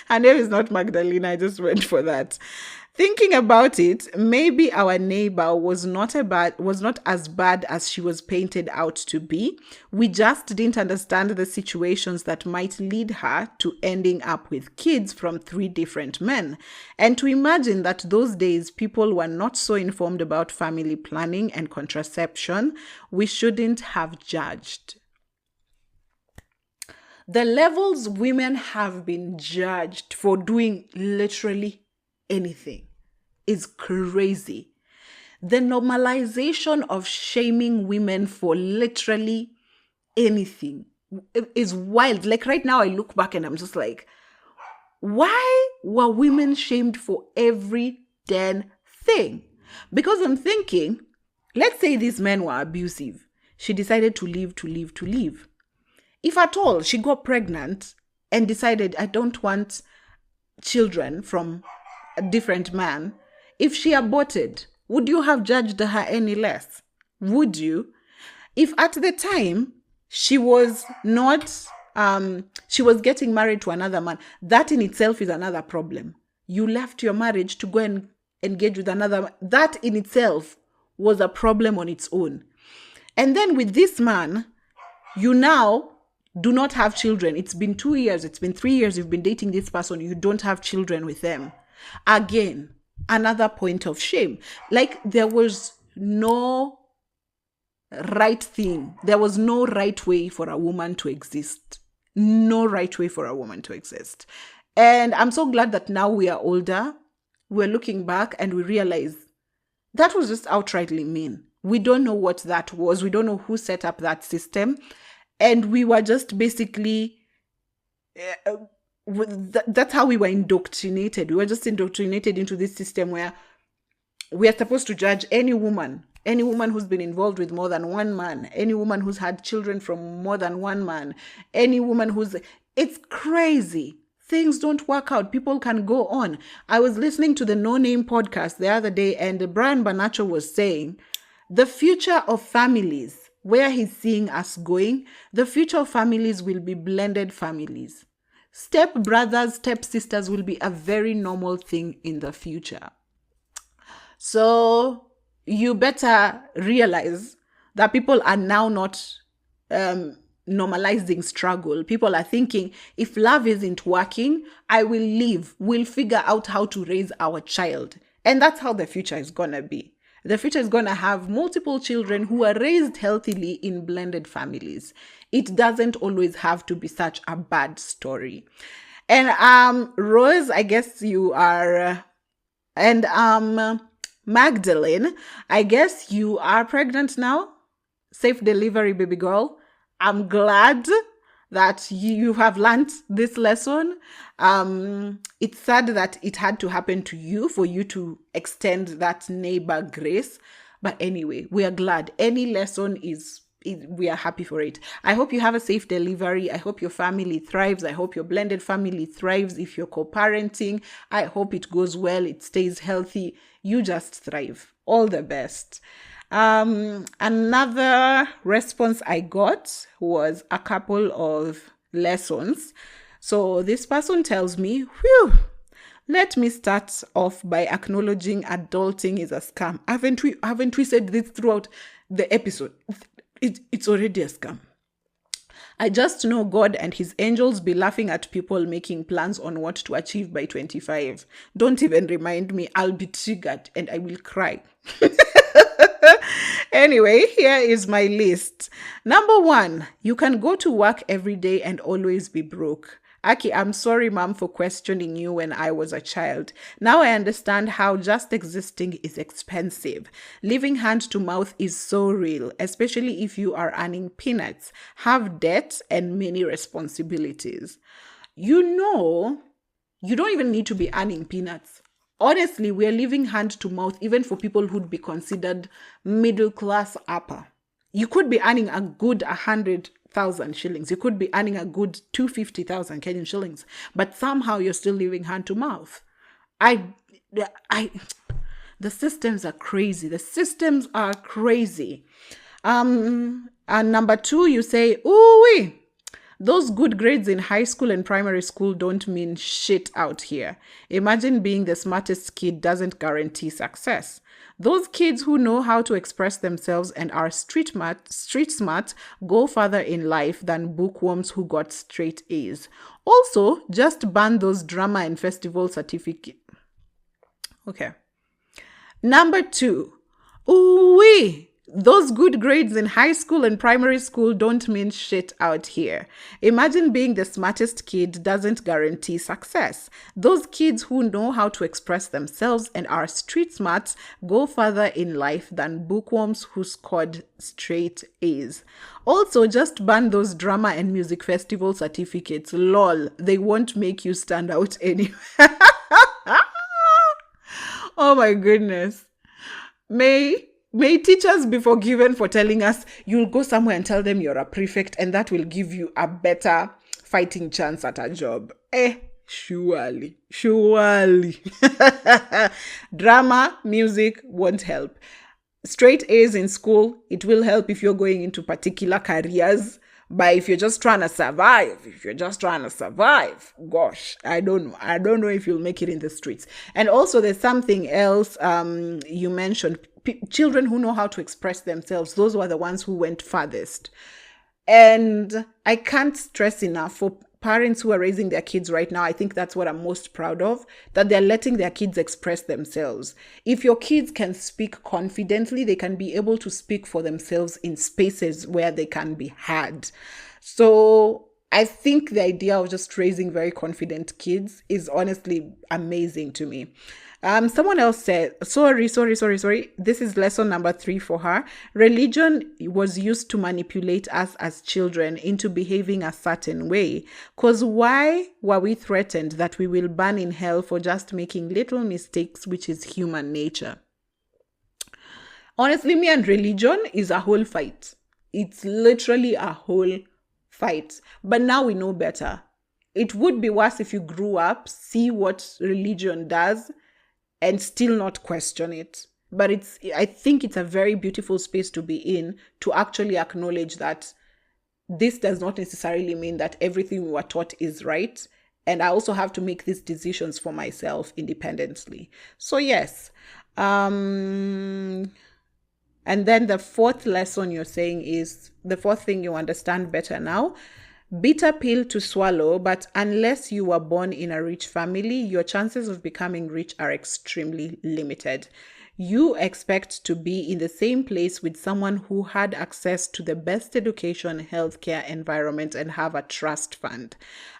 Her name is not Magdalena. I just went for that. Thinking about it, maybe our neighbor was not as bad as she was painted out to be. We just didn't understand the situations that might lead her to ending up with kids from 3 different men. And to imagine that those days people were not so informed about family planning and contraception, we shouldn't have judged. The levels women have been judged for doing literally anything is crazy. The normalization of shaming women for literally anything is wild. Like right now, I look back and I'm just like, why were women shamed for every damn thing? Because I'm thinking, let's say these men were abusive. She decided to leave. If at all she got pregnant and decided, I don't want children from a different man, if she aborted, would you have judged her any less? Would you? If at the time she was not, she was getting married to another man, that in itself is another problem. You left your marriage to go and engage with another man. That in itself was a problem on its own. And then with this man, you now do not have children. It's been 2 years, it's been 3 years you've been dating this person, you don't have children with them. Again, another point of shame. Like there was no right thing. There was no right way for a woman to exist. No right way for a woman to exist. And I'm so glad that now we are older, we're looking back and we realize that was just outrightly mean. We don't know what that was. We don't know who set up that system. And we were just basically, that's how we were indoctrinated. We were just indoctrinated into this system where we are supposed to judge any woman who's been involved with more than one man, any woman who's had children from more than one man, any woman it's crazy. Things don't work out. People can go on. I was listening to the No Name podcast the other day, and Brian Banacho was saying the future of families, where he's seeing us going, the future of families will be blended families. Step brothers, step sisters will be a very normal thing in the future. So you better realize that people are now not normalizing struggle. People are thinking, if love isn't working, I will leave. We'll figure out how to raise our child. And that's how the future is going to be. The future is going to have multiple children who are raised healthily in blended families. It doesn't always have to be such a bad story. And Rose, I guess you are, and Magdalene, I guess you are pregnant now. Safe delivery, baby girl. I'm glad that you have learned this lesson. It's sad that it had to happen to you for you to extend that neighbor grace. But anyway, we are glad. Any lesson we are happy for it. I hope you have a safe delivery. I hope your family thrives. I hope your blended family thrives. If you're co-parenting, I hope it goes well. It stays healthy. You just thrive. All the best. Another response I got was a couple of lessons. So this person tells me, let me start off by acknowledging adulting is a scam. Haven't we said this throughout the episode? It's already a scam. I just know God and his angels be laughing at people making plans on what to achieve by 25. Don't even remind me. I'll be triggered and I will cry. Anyway, here is my list. Number 1, you can go to work every day and always be broke. Aki, I'm sorry, Mom, for questioning you when I was a child. Now I understand how just existing is expensive. Living hand to mouth is so real, especially if you are earning peanuts, have debt, and many responsibilities. You know, you don't even need to be earning peanuts. Honestly, we are living hand to mouth even for people who'd be considered middle class upper. You could be earning a good 100,000 shillings. You could be earning a good 250,000 Kenyan shillings, but somehow you're still living hand to mouth. The systems are crazy. The systems are crazy. And number 2, you say, ooh, Those good grades in high school and primary school don't mean shit out here. Imagine being the smartest kid doesn't guarantee success. Those kids who know how to express themselves and are street smart go further in life than bookworms who got straight A's. Also, just ban those drama and festival certificate. Okay. Number 2. Ooh-wee. Those good grades in high school and primary school don't mean shit out here. Imagine being the smartest kid doesn't guarantee success. Those kids who know how to express themselves and are street smart go further in life than bookworms who scored straight A's. Also, just ban those drama and music festival certificates. Lol, they won't make you stand out anyway. Oh my goodness. May teachers be forgiven for telling us you'll go somewhere and tell them you're a prefect and that will give you a better fighting chance at a job. Surely. Drama, music won't help. Straight A's in school, it will help if you're going into particular careers. But if you're just trying to survive, gosh, I don't know if you'll make it in the streets. And also there's something else you mentioned. Children who know how to express themselves, those were the ones who went farthest. And I can't stress enough for parents who are raising their kids right now, I think that's what I'm most proud of, that they're letting their kids express themselves. If your kids can speak confidently, they can be able to speak for themselves in spaces where they can be heard. So I think the idea of just raising very confident kids is honestly amazing to me. Someone else said, sorry. This is lesson number 3 for her. Religion was used to manipulate us as children into behaving a certain way. Because why were we threatened that we will burn in hell for just making little mistakes, which is human nature? Honestly, me and religion is a whole fight. It's literally a whole fight. But now we know better. It would be worse if you grew up, see what religion does, and still not question it. But I think it's a very beautiful space to be in, to actually acknowledge that this does not necessarily mean that everything we were taught is right. And I also have to make these decisions for myself independently. So yes. And then the 4th lesson you're saying is, the 4th thing you understand better now. Bitter pill to swallow, but unless you were born in a rich family, your chances of becoming rich are extremely limited. You expect to be in the same place with someone who had access to the best education, healthcare environment, and have a trust fund.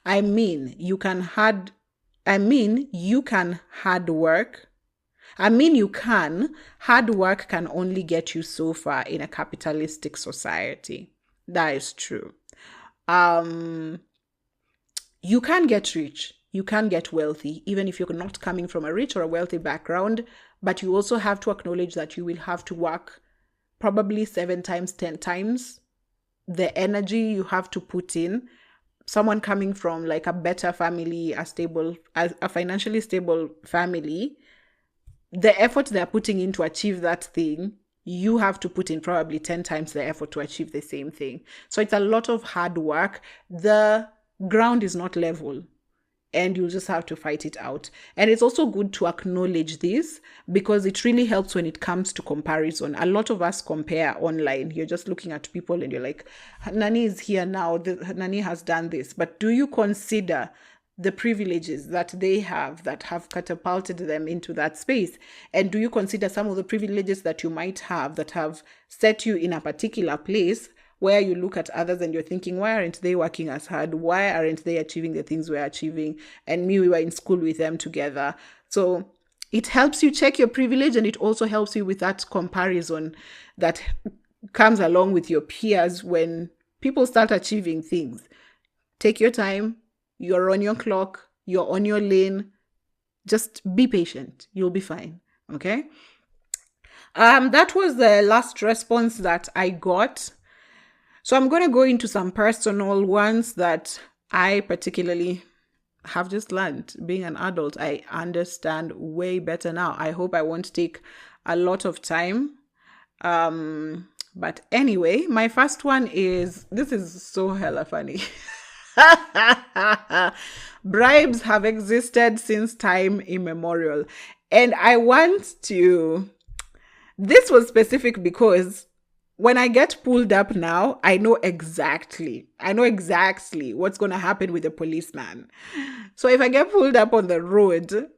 You can hard work. Hard work can only get you so far in a capitalistic society. That is true. You can get rich, you can get wealthy, even if you're not coming from a rich or a wealthy background, but you also have to acknowledge that you will have to work probably 7 times, 10 times the energy you have to put in. Someone coming from like a better family, a financially stable family, the effort they're putting in to achieve that thing, you have to put in probably 10 times the effort to achieve the same thing. So it's a lot of hard work. The ground is not level and you'll just have to fight it out. And it's also good to acknowledge this because it really helps when it comes to comparison. A lot of us compare online. You're just looking at people and you're like, Nani is here now. Nani has done this. But do you consider the privileges that they have that have catapulted them into that space? And do you consider some of the privileges that you might have that have set you in a particular place where you look at others and you're thinking, why aren't they working as hard? Why aren't they achieving the things we're achieving? And we were in school with them together. So it helps you check your privilege, and it also helps you with that comparison that comes along with your peers when people start achieving things. Take your time. You're on your clock. You're on your lane. Just be patient. You'll be fine. Okay? That was the last response that I got. So I'm going to go into some personal ones that I particularly have just learned. Being an adult, I understand way better now. I hope I won't take a lot of time. But anyway, my first one is, this is so hella funny. Bribes have existed since time immemorial. And I want to, this was specific because when I get pulled up now, I know exactly what's going to happen with the policeman. So if I get pulled up on the road,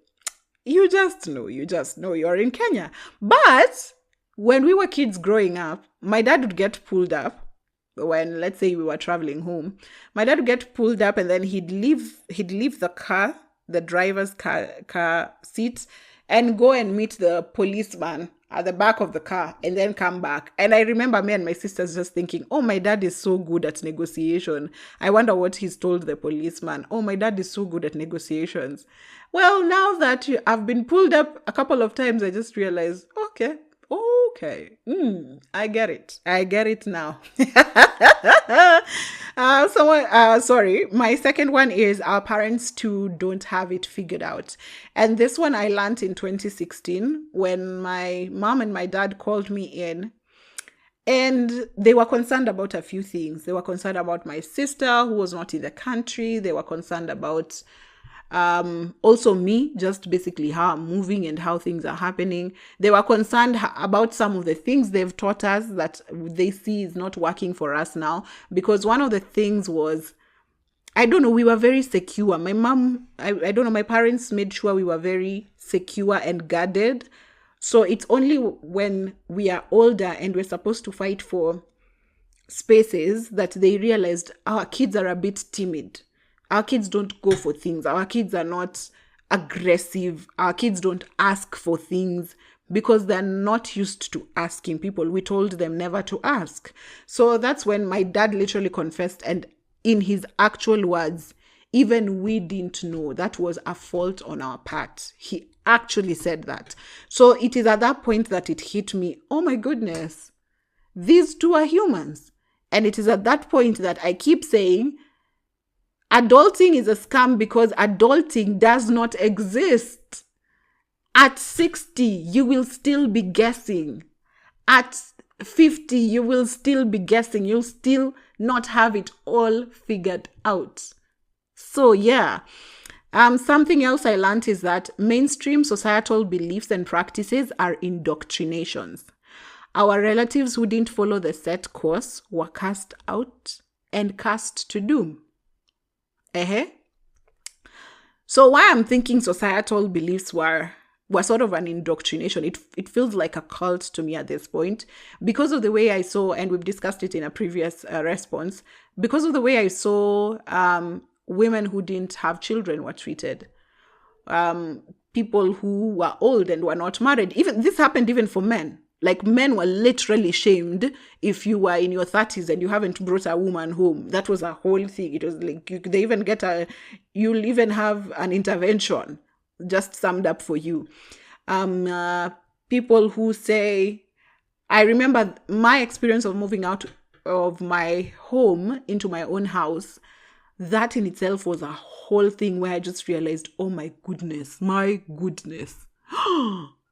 you just know you're in Kenya. But when we were kids growing up, my dad would get pulled up when, let's say, we were traveling home. My dad would get pulled up and then he'd leave the car, the driver's car seat, and go and meet the policeman at the back of the car and then come back. And I remember me and my sisters just thinking, oh, my dad is so good at negotiation. I wonder what he's told the policeman. Oh, my dad is so good at negotiations. Well, now that I've been pulled up a couple of times, I just realized, okay. I get it now. Sorry. My second one is our parents too don't have it figured out. And this one I learned in 2016 when my mom and my dad called me in. And they were concerned about a few things. They were concerned about my sister who was not in the country. They were concerned about also me, just basically how I'm moving and how things are happening. They were concerned about some of the things they've taught us that they see is not working for us now. Because one of the things was, I don't know, we were very secure. My mom, I don't know, my parents made sure we were very secure and guarded. So it's only when we are older and we're supposed to fight for spaces that they realized our kids are a bit timid. Our kids don't go for things. Our kids are not aggressive. Our kids don't ask for things because they're not used to asking people. We told them never to ask. So that's when my dad literally confessed, and in his actual words, even we didn't know that was a fault on our part. He actually said that. So it is at that point that it hit me, oh my goodness, these two are humans. And it is at that point that I keep saying, adulting is a scam because adulting does not exist. At 60, you will still be guessing. At 50, you will still be guessing. You'll still not have it all figured out. So yeah, something else I learned is that mainstream societal beliefs and practices are indoctrinations. Our relatives who didn't follow the set course were cast out and cast to doom. So why I'm thinking societal beliefs were sort of an indoctrination, it feels like a cult to me at this point, because of the way I saw, and we've discussed it in a previous response, because of the way I saw women who didn't have children were treated. People who were old and were not married. Even this happened even for men. Like, men were literally shamed if you were in your 30s and you haven't brought a woman home. That was a whole thing. It was like you'll even have an intervention just summed up for you. People who say, I remember my experience of moving out of my home into my own house. That in itself was a whole thing where I just realized, oh my goodness.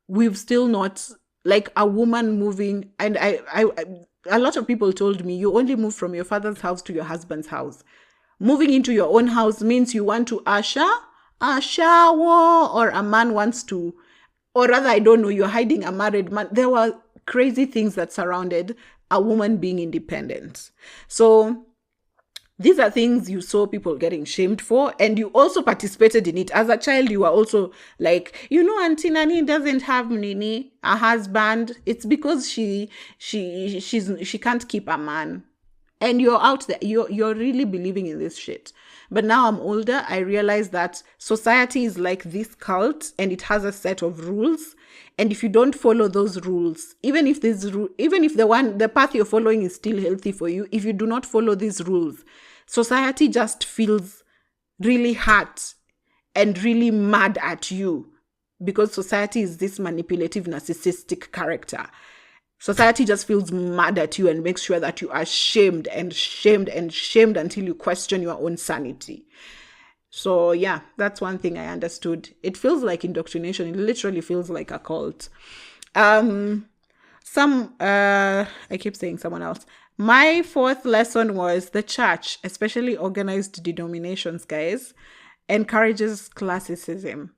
We've still not... Like a woman moving, and I a lot of people told me, you only move from your father's house to your husband's house. Moving into your own house means you want to usher a shower, or a man wants to, or rather, I don't know, you're hiding a married man. There were crazy things that surrounded a woman being independent. So these are things you saw people getting shamed for, and you also participated in it. As a child, you were also like, Auntie Nani doesn't have Nini, a husband. It's because she can't keep a man. And you're out there, you're really believing in this shit. But now I'm older, I realize that society is like this cult, and it has a set of rules. And if you don't follow those rules, even if the path you're following is still healthy for you, if you do not follow these rules, society just feels really hurt and really mad at you, because society is this manipulative, narcissistic character. Society just feels mad at you and makes sure that you are shamed until you question your own sanity. So yeah, that's one thing I understood. It feels like indoctrination. It literally feels like a cult. I keep saying someone else. My fourth lesson was the church, especially organized denominations, guys, encourages classicism.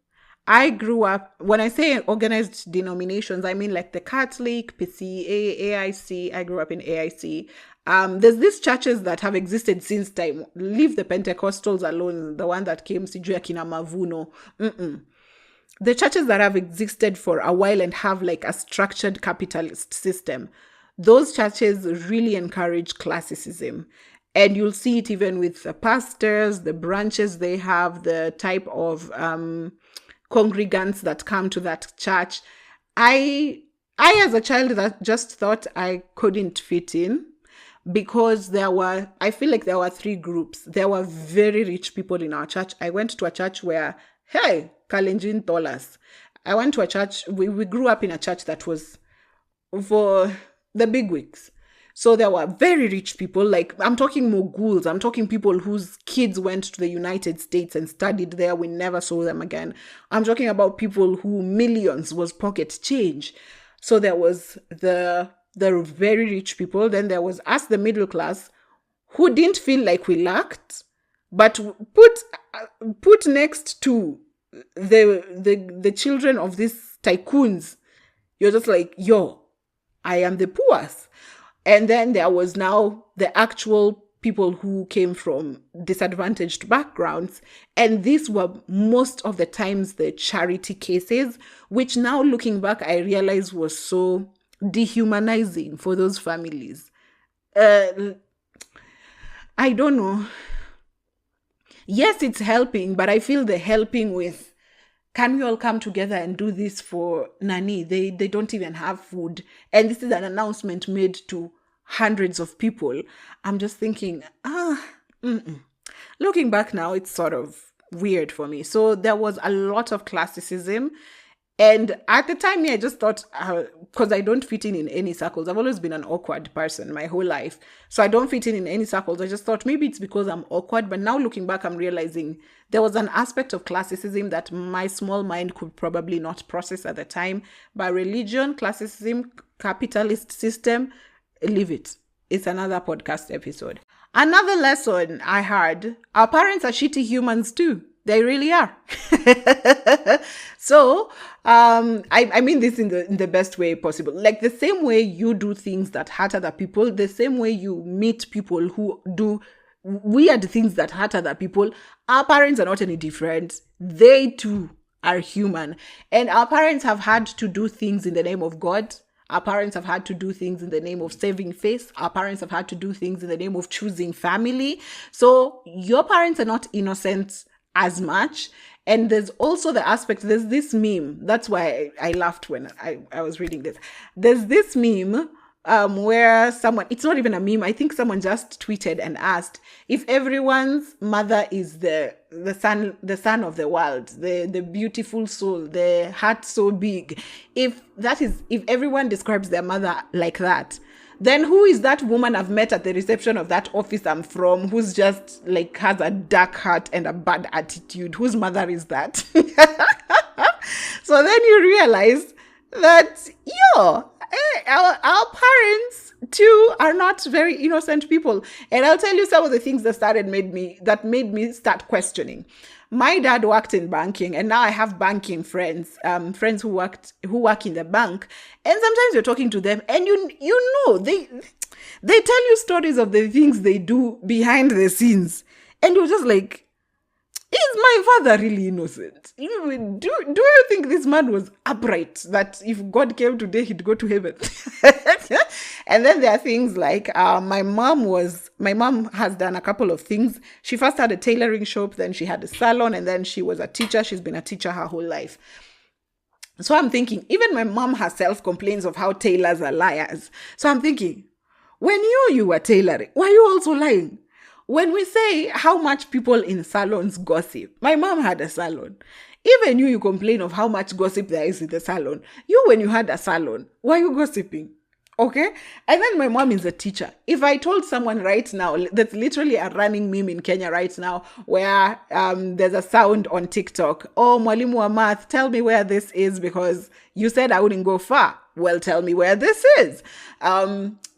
I grew up, when I say organized denominations, I mean like the Catholic, PCA, AIC. I grew up in AIC. There's these churches that have existed since time. Leave the Pentecostals alone, the one that came, Sijui Akina Mavuno. The churches that have existed for a while and have like a structured capitalist system, those churches really encourage classicism. And you'll see it even with the pastors, the branches they have, the type of congregants that come to that church. I as a child that just thought I couldn't fit in, because I feel like there were three groups. There were very rich people in our church. I went to a church where, hey, Kalenjin Tolas. I went to a church, we grew up in a church that was for the bigwigs. So there were very rich people, like I'm talking moguls, I'm talking people whose kids went to the United States and studied there. We never saw them again. I'm talking about people who millions was pocket change. So there was the very rich people. Then there was us, the middle class, who didn't feel like we lacked, but put next to the children of these tycoons. You're just like, yo, I am the poorest. And then there was now the actual people who came from disadvantaged backgrounds. And these were most of the times the charity cases, which now looking back, I realized was so dehumanizing for those families. I don't know. Yes, it's helping, but I feel the helping with, can we all come together and do this for Nani? They don't even have food. And this is an announcement made to hundreds of people. I'm just thinking, looking back now, it's sort of weird for me. So there was a lot of classicism. And at the time, I just thought, because I don't fit in any circles. I've always been an awkward person my whole life. So I don't fit in any circles. I just thought maybe it's because I'm awkward. But now looking back, I'm realizing there was an aspect of classicism that my small mind could probably not process at the time. But religion, classicism, capitalist system, leave it. It's another podcast episode. Another lesson I heard, our parents are shitty humans too. They really are. So, I mean this in the best way possible. Like the same way you do things that hurt other people, the same way you meet people who do weird things that hurt other people, our parents are not any different. They too are human. And our parents have had to do things in the name of God. Our parents have had to do things in the name of saving face. Our parents have had to do things in the name of choosing family. So your parents are not innocent as much. And there's also the aspect, there's this meme. That's why I laughed when I was reading this. There's this meme where someone, it's not even a meme, I think someone just tweeted and asked if everyone's mother is the son of the world, the beautiful soul, the heart so big. If everyone describes their mother like that, then who is that woman I've met at the reception of that office I'm from, who's just like has a dark heart and a bad attitude? Whose mother is that? So then you realize that, our parents too are not very innocent people. And I'll tell you some of the things that made me start questioning. My dad worked in banking, and now I have banking friends, friends who work in the bank. And sometimes you're talking to them, and they tell you stories of the things they do behind the scenes, and you're just like, is my father really innocent? Do you think this man was upright, that if God came today, he'd go to heaven? And then there are things like my mom has done a couple of things. She first had a tailoring shop, then she had a salon, and then she was a teacher. She's been a teacher her whole life. So I'm thinking, even my mom herself complains of how tailors are liars. So I'm thinking, when you were tailoring, were you also lying? When we say how much people in salons gossip, my mom had a salon. Even you complain of how much gossip there is in the salon. When you had a salon, were you gossiping? Okay? And then my mom is a teacher. If I told someone right now, that's literally a running meme in Kenya right now, where there's a sound on TikTok, oh, mwalimu wa math, tell me where this is because you said I wouldn't go far. well, tell me where this is.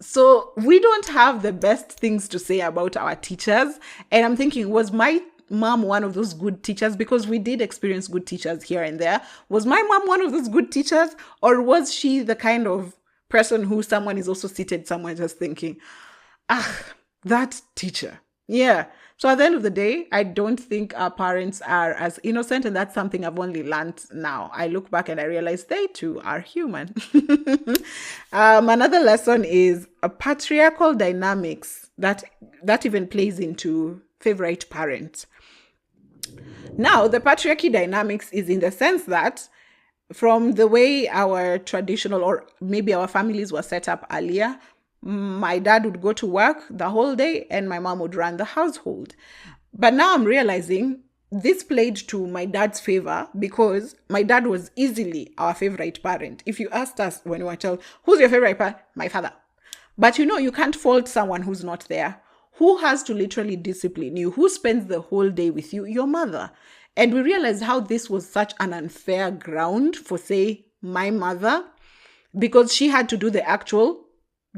So we don't have the best things to say about our teachers. And I'm thinking, was my mom one of those good teachers? Because we did experience good teachers here and there. Was my mom one of those good teachers? Or was she the kind of person who someone is also seated somewhere just thinking, that teacher? Yeah. So at the end of the day, I don't think our parents are as innocent. And that's something I've only learned now. I look back and I realize they too are human. Another lesson is a patriarchal dynamics that even plays into favorite parent. Now, the patriarchy dynamics is in the sense that from the way our traditional or maybe our families were set up earlier, my dad would go to work the whole day and my mom would run the household. But now I'm realizing this played to my dad's favor because my dad was easily our favorite parent. If you asked us when we were a child, who's your favorite parent? My father. But you can't fault someone who's not there. Who has to literally discipline you? Who spends the whole day with you? Your mother. And we realized how this was such an unfair ground for, say, my mother, because she had to do the actual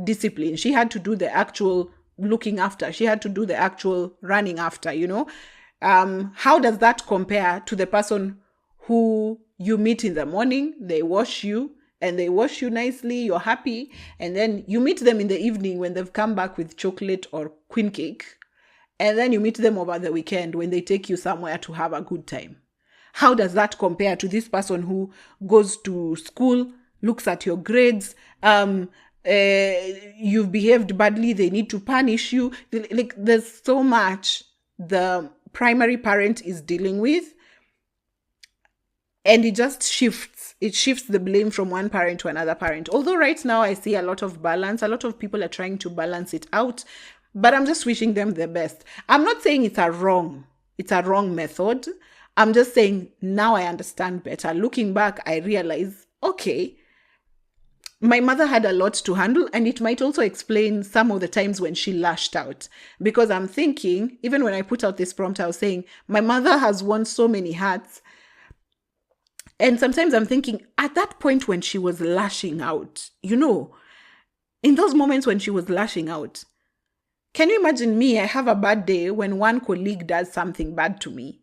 discipline. She had to do the actual looking after. She had to do the actual running after, How does that compare to the person who you meet in the morning, they wash you, and they wash you nicely, you're happy, and then you meet them in the evening when they've come back with chocolate or queen cake, and then you meet them over the weekend when they take you somewhere to have a good time? How does that compare to this person who goes to school, looks at your grades, you've behaved badly, they need to punish you? Like, there's so much the primary parent is dealing with, and it just shifts the blame from one parent to another parent. Although right now I see a lot of balance, a lot of people are trying to balance it out, but I'm just wishing them the best. I'm not saying it's a wrong method. I'm just saying now I understand better. Looking back, I realize, okay, my mother had a lot to handle, and it might also explain some of the times when she lashed out. Because I'm thinking, even when I put out this prompt, I was saying, my mother has worn so many hats. And sometimes I'm thinking, at that point when she was lashing out, in those moments when she was lashing out, can you imagine me? I have a bad day when one colleague does something bad to me.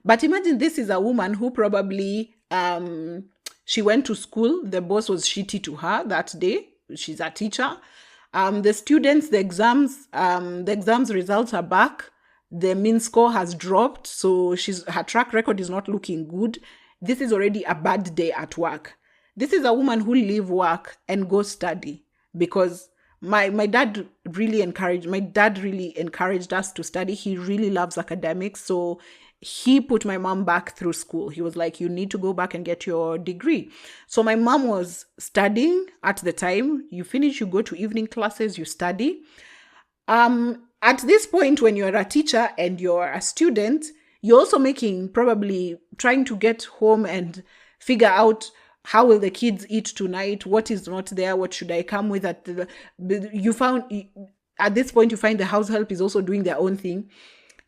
But imagine this is a woman who probably... she went to school. The boss was shitty to her that day. She's a teacher. The students, the exams results are back. The mean score has dropped. So her track record is not looking good. This is already a bad day at work. This is a woman who leave work and go study because my dad really encouraged us to study. He really loves academics. So he put my mom back through school. He was like, you need to go back and get your degree. So my mom was studying at the time. You finish, you go to evening classes, you study. At this point, when you're a teacher and you're a student, you're also probably trying to get home and figure out how will the kids eat tonight? What is not there? What should I come with? At this point, you find the house help is also doing their own thing.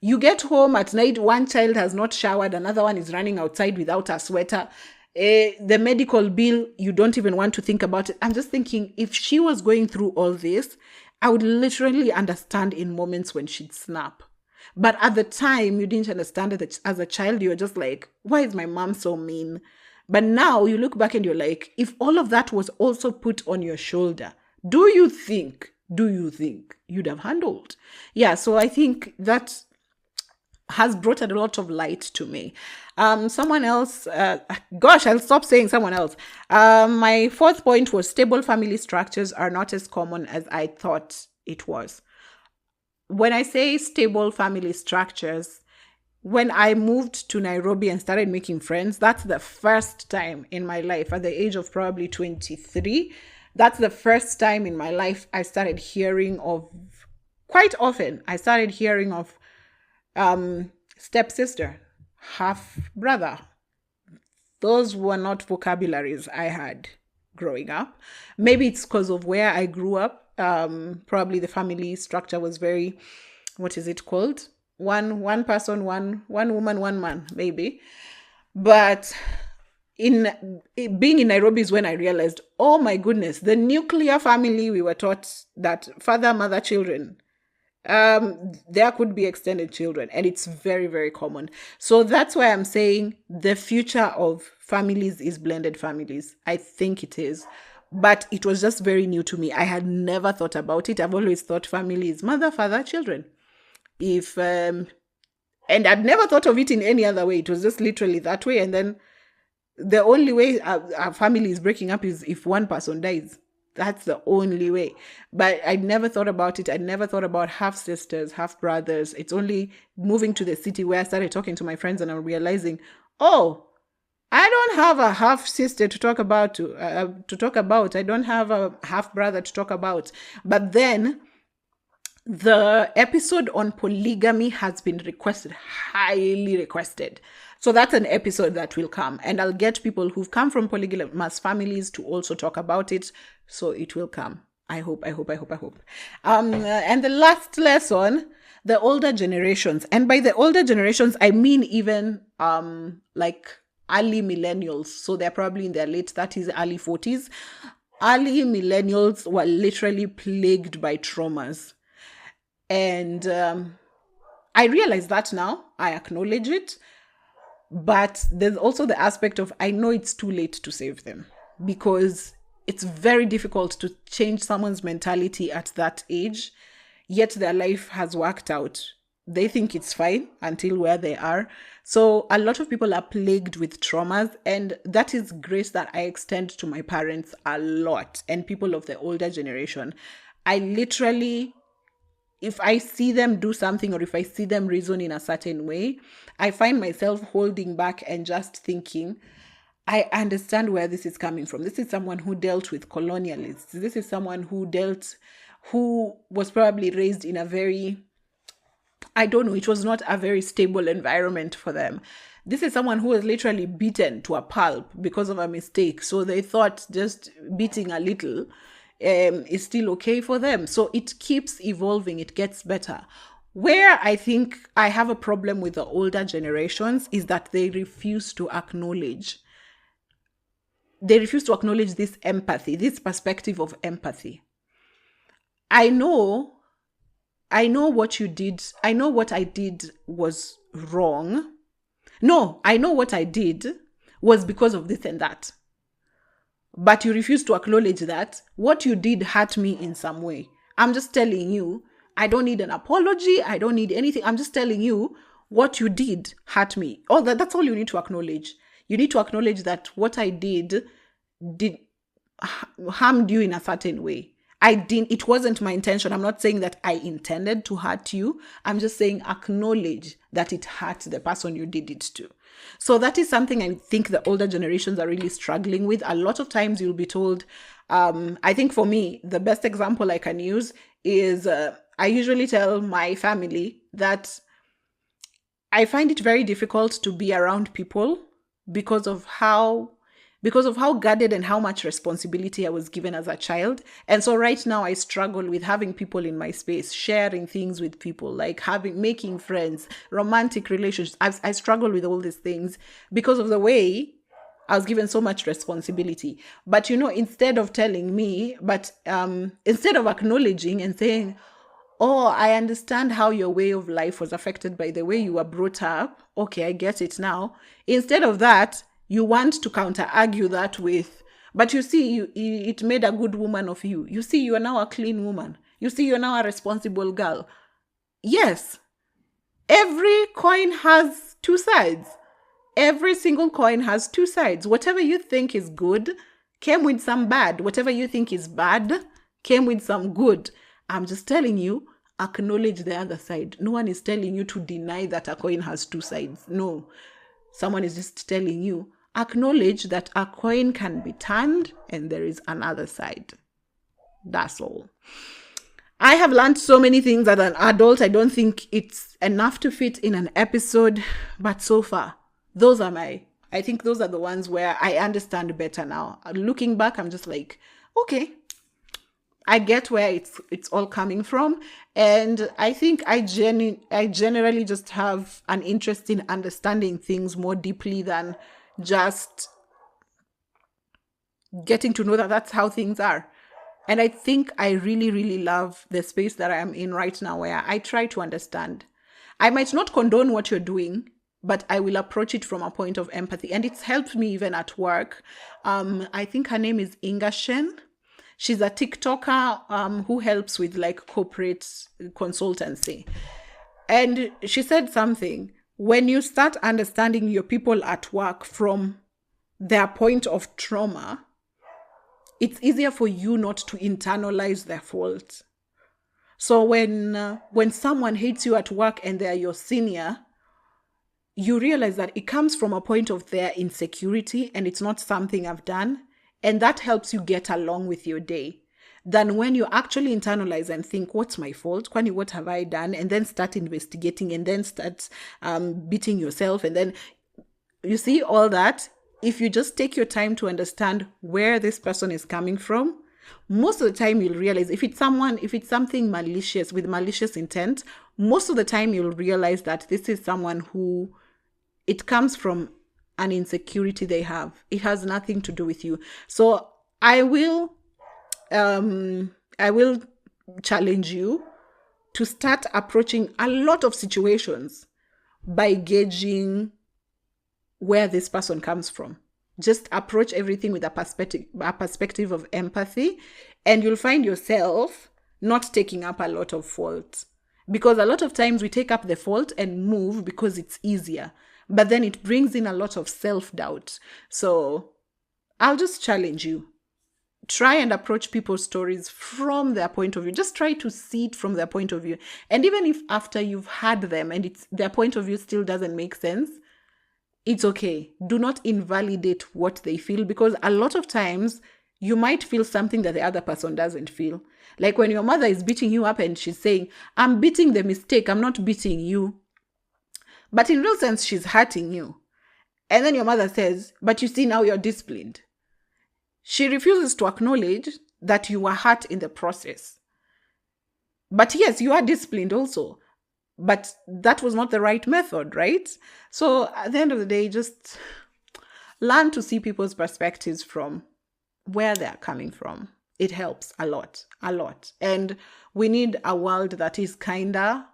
You get home at night, one child has not showered, another one is running outside without a sweater. The medical bill, you don't even want to think about it. I'm just thinking, if she was going through all this, I would literally understand in moments when she'd snap. But at the time, you didn't understand it as a child. You were just like, why is my mom so mean? But now you look back and you're like, if all of that was also put on your shoulder, do you think you'd have handled? Yeah, so I think that has brought a lot of light to me. Someone else, I'll stop saying someone else. My fourth point was stable family structures are not as common as I thought it was. When I say stable family structures, when I moved to Nairobi and started making friends, that's the first time in my life, at the age of probably 23, that's the first time in my life I started hearing of, quite often, stepsister, half brother. Those were not vocabularies I had growing up. Maybe it's because of where I grew up. Probably the family structure was very, what is it called? One person, one woman, one man, maybe. But being in Nairobi is when I realized, oh my goodness, the nuclear family we were taught that father, mother, children, there could be extended children, and it's very, very common. So that's why I'm saying the future of families is blended families. I think it is. But it was just very new to me. I had never thought about it. I've always thought family is mother, father, children. And I'd never thought of it in any other way. It was just literally that way. And then the only way a family is breaking up is if one person dies. That's the only way. But I never thought about it. I never thought about half sisters, half brothers. It's only moving to the city where I started talking to my friends and I'm realizing, oh, I don't have a half sister to talk about. I don't have a half brother to talk about. But then the episode on polygamy has been requested, highly requested. So that's an episode that will come. And I'll get people who've come from polygamous families to also talk about it. So it will come. I hope. And the last lesson, the older generations. And by the older generations, I mean even like early millennials. So they're probably in their late 30s, early 40s. Early millennials were literally plagued by traumas. And I realize that now. I acknowledge it. But there's also the aspect of, I know it's too late to save them, because it's very difficult to change someone's mentality at that age, yet their life has worked out. They think it's fine until where they are. So a lot of people are plagued with traumas, and that is grace that I extend to my parents a lot and people of the older generation. I literally, if I see them do something or if I see them reason in a certain way, I find myself holding back and just thinking, I understand where this is coming from. This is someone who dealt with colonialists. This is someone who was probably raised in a very, I don't know, it was not a very stable environment for them. This is someone who was literally beaten to a pulp because of a mistake. So they thought just beating a little is still okay for them. So it keeps evolving. It gets better. Where I think I have a problem with the older generations is that they refuse to acknowledge. They refuse to acknowledge this empathy, this perspective of empathy. I know what you did. I know what I did was wrong. No, I know what I did was because of this and that. But you refuse to acknowledge that what you did hurt me in some way. I'm just telling you, I don't need an apology. I don't need anything. I'm just telling you what you did hurt me. That's all you need to acknowledge. You need to acknowledge that what I did harmed you in a certain way. It wasn't my intention. I'm not saying that I intended to hurt you. I'm just saying acknowledge that it hurt the person you did it to. So that is something I think the older generations are really struggling with. A lot of times you'll be told, I think for me, the best example I can use is I usually tell my family that I find it very difficult to be around people because of how guarded and how much responsibility I was given as a child. And so right now I struggle with having people in my space, sharing things with people, like making friends, romantic relationships. I struggle with all these things because of the way I was given so much responsibility. But instead of telling me, instead of acknowledging and saying, oh, I understand how your way of life was affected by the way you were brought up. Okay, I get it now. Instead of that, you want to counter-argue that with, but you see, it made a good woman of you. You see, you are now a clean woman. You see, you're now a responsible girl. Yes, every coin has two sides. Every single coin has two sides. Whatever you think is good came with some bad. Whatever you think is bad came with some good. I'm just telling you, acknowledge the other side. No one is telling you to deny that a coin has two sides. No. Someone is just telling you, acknowledge that a coin can be turned and there is another side. That's all. I have learned so many things as an adult. I don't think it's enough to fit in an episode, but so far, I think those are the ones where I understand better now. Looking back, I'm just like, okay, I get where it's all coming from. And I think I generally just have an interest in understanding things more deeply than just getting to know that that's how things are. And I think I really, really love the space that I am in right now, where I try to understand. I might not condone what you're doing, but I will approach it from a point of empathy. And it's helped me even at work. I think her name is Inga Shen. She's a TikToker who helps with like corporate consultancy. And she said something. When you start understanding your people at work from their point of trauma, it's easier for you not to internalize their fault. So when someone hates you at work and they're your senior, you realize that it comes from a point of their insecurity and it's not something I've done. And that helps you get along with your day. Than when you actually internalize and think, what's my fault? Kwani, what have I done? And then start investigating and then start beating yourself. And then you see all that. If you just take your time to understand where this person is coming from, most of the time you'll realize if it's something malicious with malicious intent, most of the time you'll realize that this is someone who it comes from an insecurity they have. It has nothing to do with you. So I will challenge you to start approaching a lot of situations by gauging where this person comes from. Just approach everything with a perspective of empathy, and you'll find yourself not taking up a lot of fault. Because a lot of times we take up the fault and move because it's easier, but then it brings in a lot of self-doubt. So I'll just challenge you. Try and approach people's stories from their point of view. Just try to see it from their point of view. And even if after you've had them and their point of view still doesn't make sense, it's okay. Do not invalidate what they feel, because a lot of times you might feel something that the other person doesn't feel. Like when your mother is beating you up and she's saying, I'm beating the mistake, I'm not beating you. But in real sense, she's hurting you. And then your mother says, but you see, now you're disciplined. She refuses to acknowledge that you were hurt in the process. But yes, you are disciplined also. But that was not the right method, right? So at the end of the day, just learn to see people's perspectives from where they're coming from. It helps a lot. And we need a world that is kinder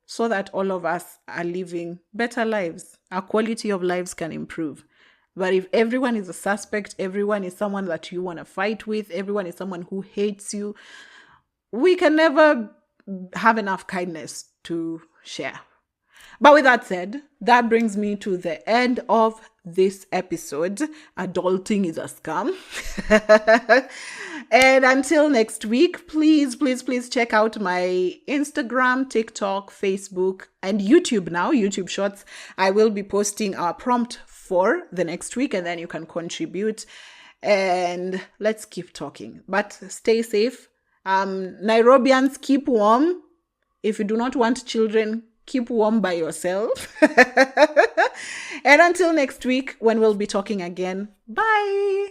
so that all of us are living better lives. Our quality of lives can improve. But if everyone is a suspect, everyone is someone that you want to fight with, everyone is someone who hates you, we can never have enough kindness to share. But with that said, that brings me to the end of this episode. Adulting is a scam. And until next week, please check out my Instagram, TikTok, Facebook, and YouTube now, YouTube Shorts. I will be posting our prompt for the next week, and then you can contribute. And let's keep talking. But stay safe. Nairobians, keep warm. If you do not want children, keep warm by yourself. And until next week, when we'll be talking again, bye.